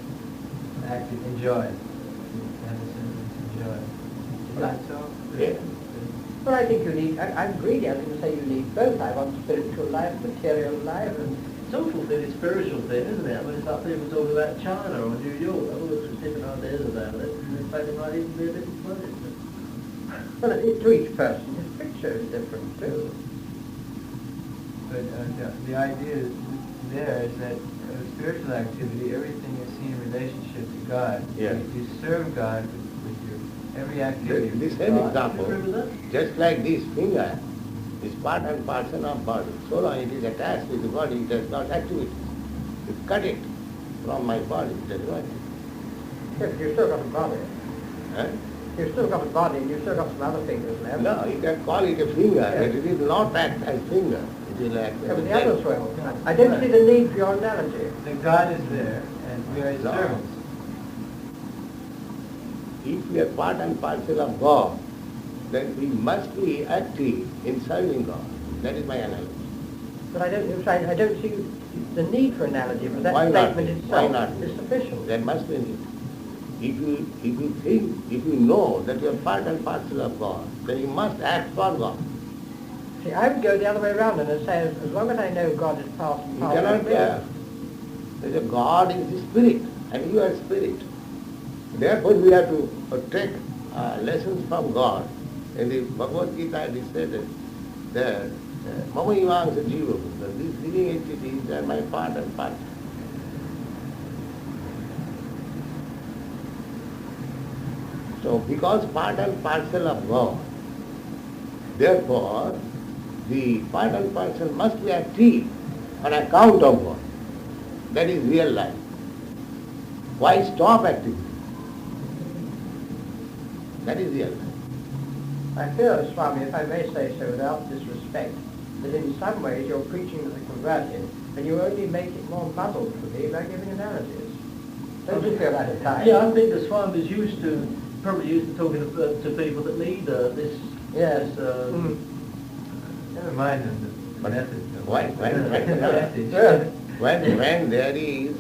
active, enjoy. Have the senses enjoy. Is that so? Yeah. Well, I think you need, I'm greedy, I was going to say you need both. I want spiritual life, material life, and It's awful thing, it's a spiritual thing, isn't it? I mean, it's like people talking about China or New York. I've always got different ideas about it. And in fact, it might even be a different place. well, to each person, his picture is different too. But the idea there is that spiritual activity, everything is seen in relationship to God. Yeah. You serve God with your every activity. The with same God. example, You agree with that? just like this finger is part and parcel of body. So long it is attached with the body, it has got activity. You cut it from my body, it has no activity. Yes, you've still got a body. Huh? You've still got a body and you've still got some other fingers left. No, you can call it a finger, but it will not act as finger. It will act Yeah, as but a the others leg. will. I don't see the need for your analogy. That God is there, and we are His No. servants. If we are part and parcel of God, then we must be active in serving God. That is my analogy. But I don't see the need for analogy, but that Why not? statement Why itself not? is sufficient. There must be a need. If you think, if you know that you are part and parcel of God, then you must act for God. See, I would go the other way around and say, as long as I know God is part and You parcel cannot of me, There's a God is the spirit, and you are spirit. Therefore we have to take lessons from God. In the Bhagavad Gita it is said that Mama Ivangsa Jiva, these living entities are my part and parcel. So because part and parcel of God, therefore the part and parcel must be active on account of God. That is real life. Why stop activity? That is real life. I feel, Swami, if I may say so without disrespect, that in some ways you're preaching to the converted, and you only make it more muddled for me by giving analogies. Don't you feel that at times? Yeah, I think the Swami is probably used to talking to people that need this. Yes. This, Never mind the method. When there is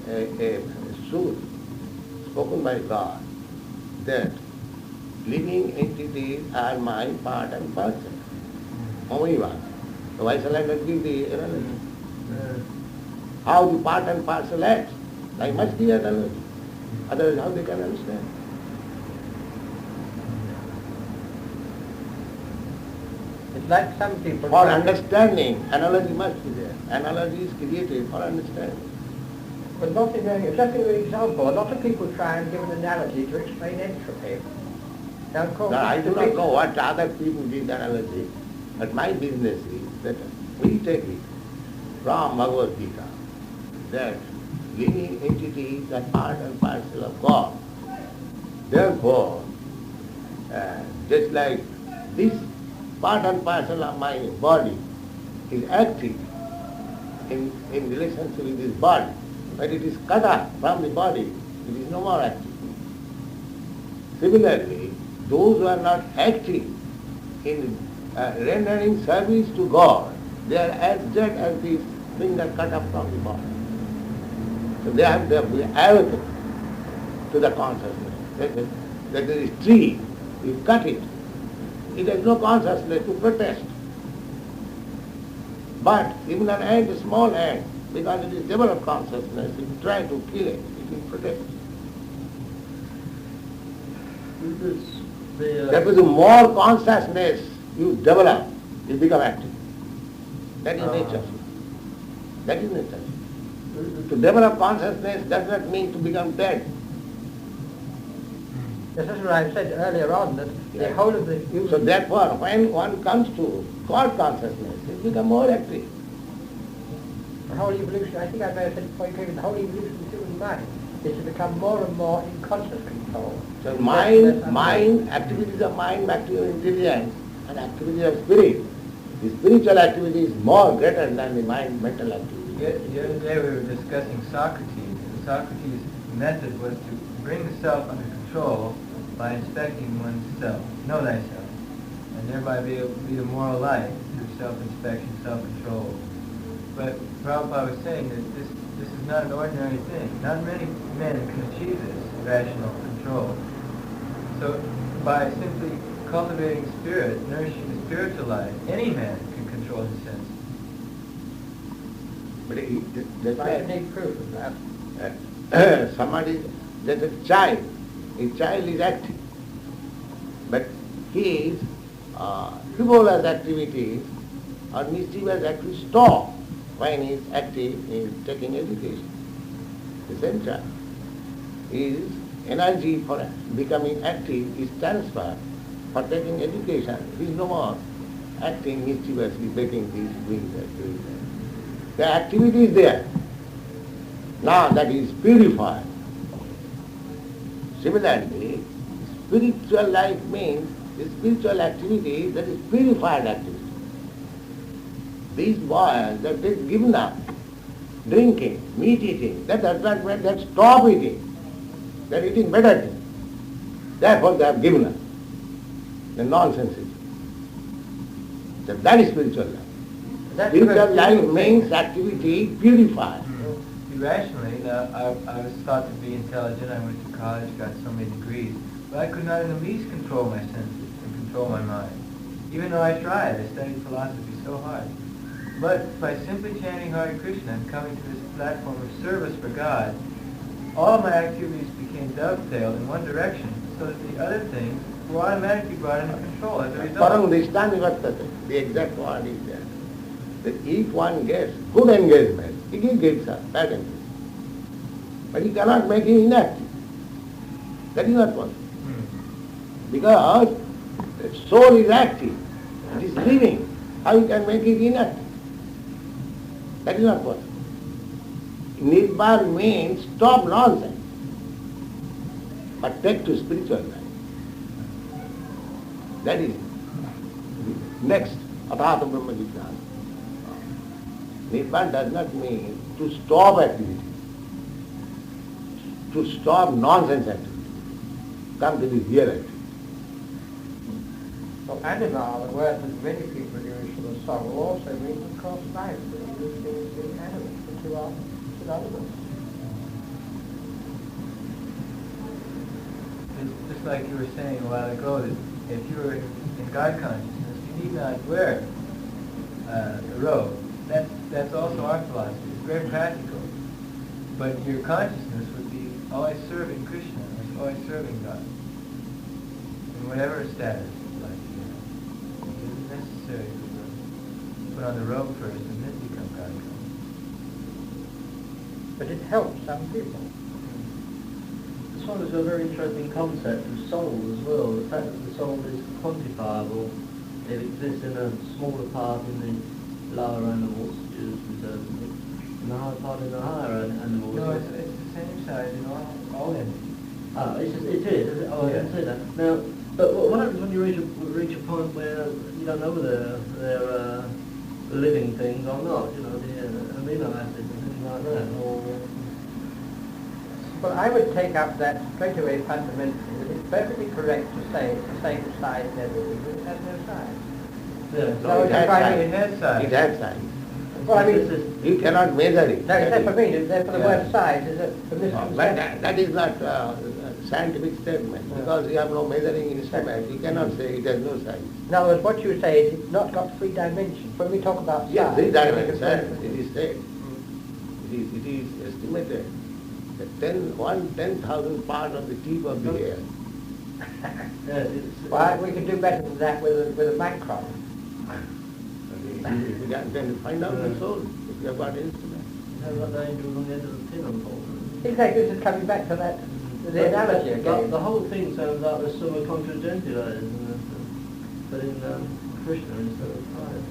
a truth spoken by God that living entities are my part and parcel, only one. So why shall I not give the analogy? How the part and parcel acts? I must give analogy. Otherwise how they can understand? It's like some people... For understanding, analogy must be there. Analogy is created for understanding. But not in a, just an example, a lot of people try and give an analogy to explain entropy. Now, of course, Now, I do not know what other people did analogy, but my business is that we take it from Bhagavad Gita, that living entities are part and parcel of God. Therefore, just like this part and parcel of my body is active in relationship with this body, but it is cut off from the body, it is no more active. Similarly, those who are not active in rendering service to God, they are as dead as this finger cut off from the body. So they have to be awakened to the consciousness. That there is tree, you cut it. It has no consciousness to protest. But even an ant, a small ant, because it is developed consciousness, if you try to kill it, it will protest. That is, the more consciousness you develop, you become active. That is nature. That is nature. To develop consciousness does not mean to become dead. This is what I said earlier on, that the whole of the human... So therefore, when one comes to God consciousness, it becomes more active. The whole evolution, I think I may have said before you came in, the whole evolution of the human mind is to become more and more in conscious control. So mind, activities of mind, activity of intelligence, and activity of spirit. The spiritual activity is more greater than the mind mental activity. The other day we were discussing Socrates, and Socrates' method was to bring the self under control by inspecting oneself, know thyself, and thereby be a moral life through self-inspection, self-control. But Prabhupada was saying that this is not an ordinary thing. Not many men can achieve this rational control. So by simply cultivating spirit, nourishing the spiritual life, any man can control his senses. But that's I why need proof of that. somebody, there's a child is active, but his frivolous activities or mischievous activities stop when he is active in taking education. The same child, his energy for becoming active is transferred for taking education. He is no more acting mischievously, making this, doing that, doing that. The activity is there. Now that is purified. Similarly, spiritual life means the spiritual activity that is purified activity. These boys that they've given up drinking, meat eating, that does not mean that stop eating. They are eating better things. Therefore they have given up. The nonsense is. So that is spiritual life. Spiritual life means activity purified. Rationally, I was thought to be intelligent. I went to college, got so many degrees, but I could not in the least control my senses and control my mind. Even though I tried, I studied philosophy so hard. But by simply chanting Hare Krishna and coming to this platform of service for God, all my activities became dovetailed in one direction, so that the other things were automatically brought under control as a result. Parang the exact word is there. That if one gets good engagement, he gives up bad engagement. But he cannot make him inactive. That is not possible. Because the soul is active, it is living. How you can make it inactive? That is not possible. Nirban means stop nonsense, but take to spiritual life. That is next, Atata Brahma Jnana. Nirban does not mean to stop activity, to stop nonsense activity. Come to the real activity. So animal, the word that many people use for the soul, also means, of course, life. They use things in animals, the two are synonymous. It's just like you were saying a while ago, that if you were in God consciousness, you need not wear the robe. That's also our philosophy. It's very practical. But your consciousness would be always serving Krishna, or always serving God, in whatever status. It isn't necessary to. 'Cause, put on the robe first and then become God conscious. but it helps some people. The soul is a very interesting concept of soul as well. The fact that the soul is quantifiable. It exists in a smaller part in the lower animals, Jews reserve it, and the higher part in the higher animals. No, it's the same size in all entities. Ah, it is. Oh, I didn't say that. Now, but what happens when you reach a point where you don't know whether they're living things or not? You know, the amino acids and things like that. Or, Well, I would take up that straight away fundamentally, that it's perfectly correct to say it's the same size and everything, but it has no size. yeah. No, it has trying size. It has size. It has size. Well, I mean, This is- You cannot measure it. no, except for me, therefore the Yeah. word size is a But misconception. that is not a scientific statement, because you have no measuring instrument. You cannot say it has no size. In other words, what you say is it's not got 3 dimensions. When we talk about size... Yes, 3 we dimensions, can- it is said. It is estimated that 1/10,000 part of the tip of the hair. Yes, it's, Well, we can do better than that with a micron. If you can find out the soul, if you have got instrument. you know what the angels on the end of the pin unfold. In fact, this is coming back to that, the analogy again. The whole thing sounds like the summa contra gentiles, but in Krishna instead of fire.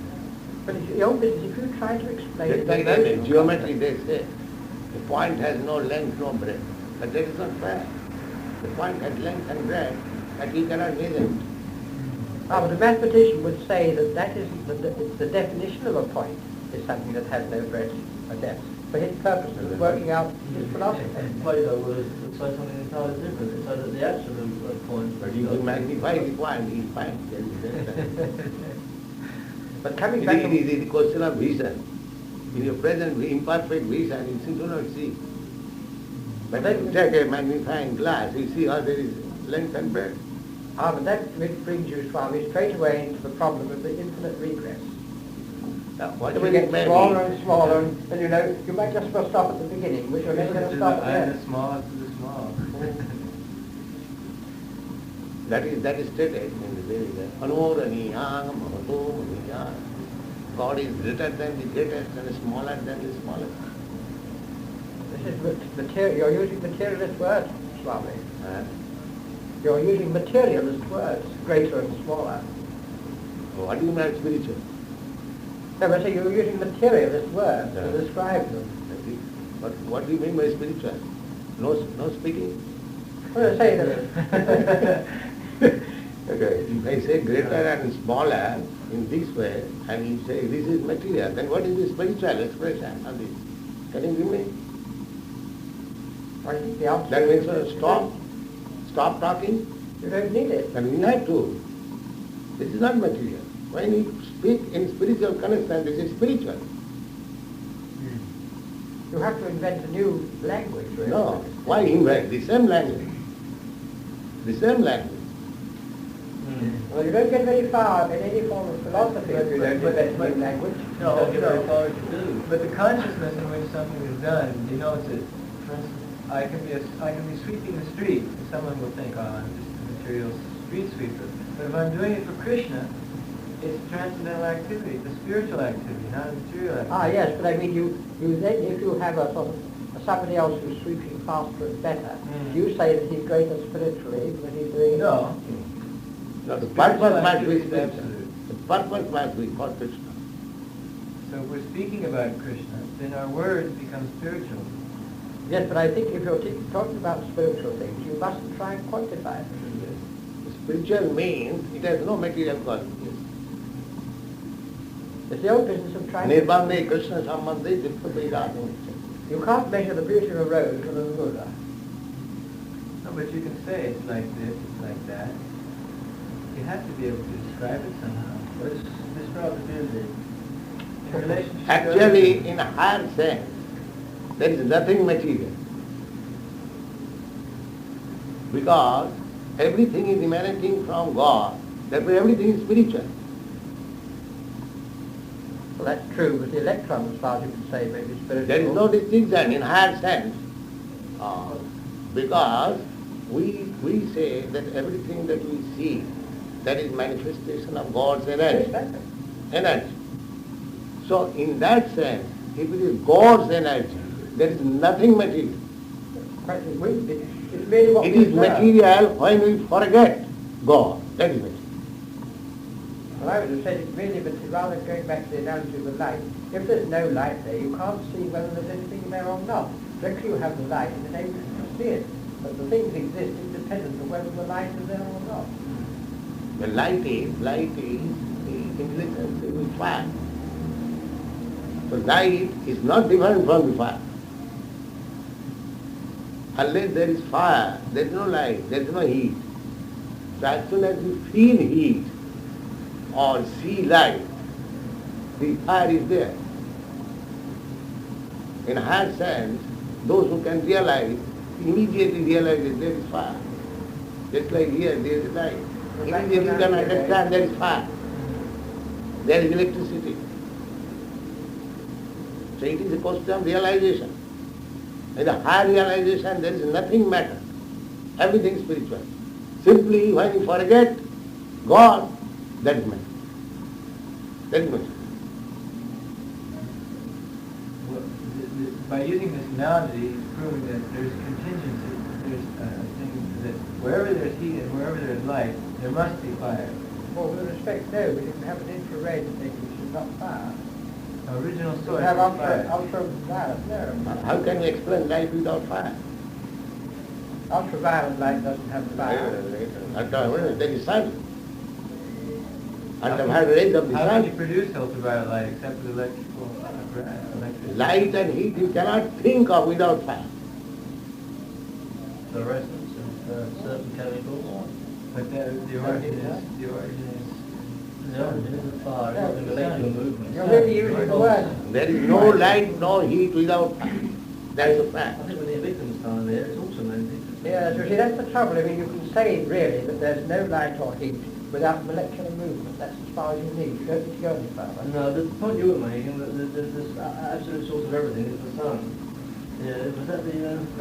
But it's your own business, if you try to explain Just like that, in geometry they say, the point has no length, no breadth. But that is not fair. The point has length and breadth, but you cannot measure it. But a mathematician would say that that is the definition of a point is something that has no breadth or depth. For his purposes of working out his philosophy. Plato would say something entirely different. So that the absolute point. But if you magnify the point, you find there is that. But coming It back is the question of vision. In your present imperfect vision, you do not see. But when you take a magnifying glass, you see how there is length and breadth. but that brings you, Swami, straight away into the problem of the infinite regress. Now, As whatever you it get may smaller be, and smaller, and you know, you might just well stop at the beginning, which you're never going to stop at the And end. the smallest of the small. that is stated in the Vedic. Anoraniyang mahato maniyang. God is greater than the greatest and smaller than the smallest. This is material. You're using materialist words, Swami. Huh? You're using materialist words, greater and smaller. What do you mean spiritual? No, but say you're using materialist words Yeah. to describe them. But what do you mean by spiritual? No speaking? Well, I say that. Okay. If I say greater and smaller in this way, and you say this is material, then what is the spiritual expression of this? Can you give me? I think the answer That means is stop talking, you don't need it. and you have to. This is not material. When you speak in spiritual connection, this is spiritual. You have to invent a new language, really. No. Why invent? The same language. The same language. Well, you don't get very far in any form of philosophy if you don't invent a new language. No, No, get very far to do. But the consciousness in which something is done denotes it. For instance, I can be sweeping the street, and someone will think, oh, I'm just a material street sweeper. But if I'm doing it for Krishna, it's a transcendental activity, it's a spiritual activity, not a material activity. Yes, but I mean, you then, if you have a sort of somebody else who's sweeping faster and better, you say that he's greater spiritually, but he's doing it. No. No, the Spiritual purpose must activity be is spiritual. absolute. The purpose must be for Krishna. So if we're speaking about Krishna, then our words become spiritual. Yes, but I think if you're talking about spiritual things, you mustn't try and quantify it. Spiritual means it has no material quality. It's the old business of trying to... Nirbande Krishna Sambandhe Dippavirātam. You can't measure the beauty of a rose with a ruler. No, but you can say it's like this, it's like that. You have to be able to describe it somehow. Let's describe the beauty. In relationship to Actually, in a higher sense, there is nothing material. Because everything is emanating from God, therefore everything is spiritual. Well, that's true, but the electron, as far as you can say, may be spiritual. There is no distinction in higher sense. Because we say that everything that we see, that is manifestation of God's energy. Energy. So in that sense, if it is God's energy, There is nothing material. It's merely what It we is observe. material when we forget God. That is material. Well, I would have said it's really, but rather going back to the analogy of the light. If there's no light there, you can't see whether there's anything there or not. Directly you have the light, it enables you to see it. But the things exist independent of whether the light is there or not. The light is in relationship with fire. So light is not different from the fire. Unless there is fire, there is no light, there is no heat. So as soon as you feel heat or see light, the fire is there. In higher sense, those who can realize, immediately realize that there is fire. Just like here, there is light. Immediately you can understand there is fire. There is electricity. So it is a question of realization. In the higher realization, there is nothing matter. Everything spiritual. Simply when you forget God, that is matter. That is matter. Well, by using this analogy, it's proving that there's contingency. There's thing that wherever there's heat and wherever there's light, there must be fire. Well, with respect, no, we didn't have an infrared thing, which is not fire. Original We source have is fire. ultraviolet, no. How can you explain light without fire? Ultraviolet light doesn't have fire. Ultraviolet, there is sun. Ultraviolet rays of the How can you sun. produce ultraviolet light except with electrical electricity? Light and heat you cannot think of without fire. Fluorescence and certain chemicals. But the origin is The origin is the fire, it's not the molecular movement. You're really using the word. There is no light, no heat without fire. That's a I fact. think when the Wittgenstein there, it's also mentioned. Yeah, so see, that's the trouble. I mean, you can say, really, that there's no light or heat without molecular movement. That's as far as you need. You don't need to go any further. No, the point you were making, that the absolute source of everything is the sun. Yeah, was that the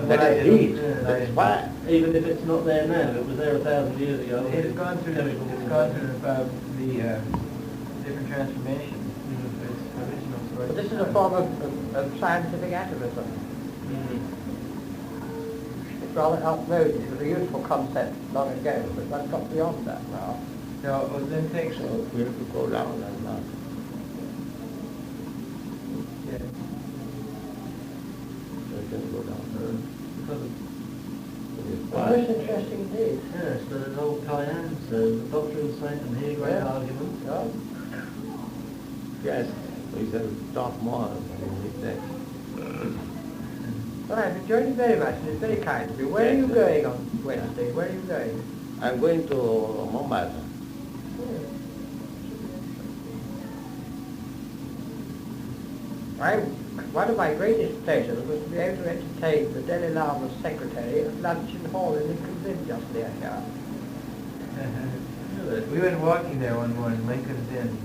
That is heat, Yeah, that is fire. even if it's not there now, it was there 1,000 years ago. It's gone through the different transformations. Mm-hmm. Its original source. But this is a form of scientific atavism. Mm. It's rather outmoded. It was a useful concept long ago, but that's got beyond that now. No, well, then take So we have to go down and not. Yeah. We can go down. Because of, Most interesting indeed. yes, the old Cayenne says, the doctrine, saint, and here great Yeah. argument. Yeah. Yes, we shall talk more with that. Well, I've enjoyed it very much, and it's very kind of you. Where are you going on Wednesday? Where are you going? I'm going to Mumbai. One of my greatest pleasures was to be able to entertain the Dalai Lama's secretary at Luncheon Hall in Lincoln's Inn just near here. We went walking there one morning, Lincoln's Inn.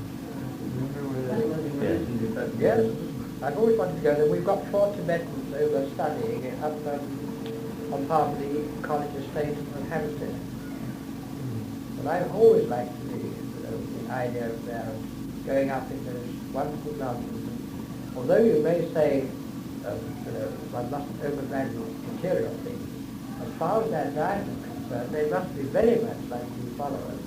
Remember where that? Yes, I've always wanted to go there. We've got 4 Tibetans over studying up on part of the College Estate of Hampstead. But I've always liked the idea of their going up in those wonderful mountains. Although you may say one mustn't overvalue material things, as far as their diet is concerned, they must be very much like you followers.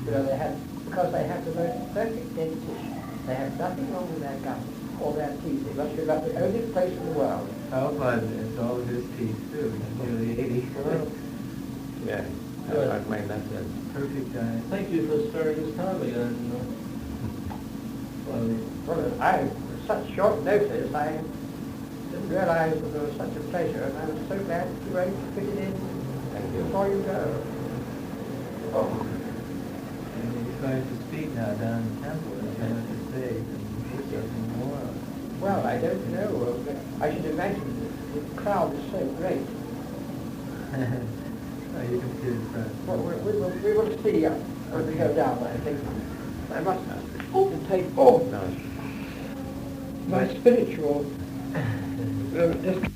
Because they have the most perfect dentition. They have nothing wrong with their gums or their teeth. It must be like the only place in the world. Prabhupada has all of his teeth too. He's nearly 80. Yeah, I Good. got my natural. Perfect diet. Thank you for sparing this time again. Well, with such short notice, I didn't realize that there was such a pleasure, and I was so glad that you were able to fit it in before you go. And he's going to speak now down in the temple. He's going to say something more. Well, I don't know. I should imagine that the crowd is so great. Oh, you can see the front. Well, we will see when we go down, I think. I must take off No. my spiritual disc.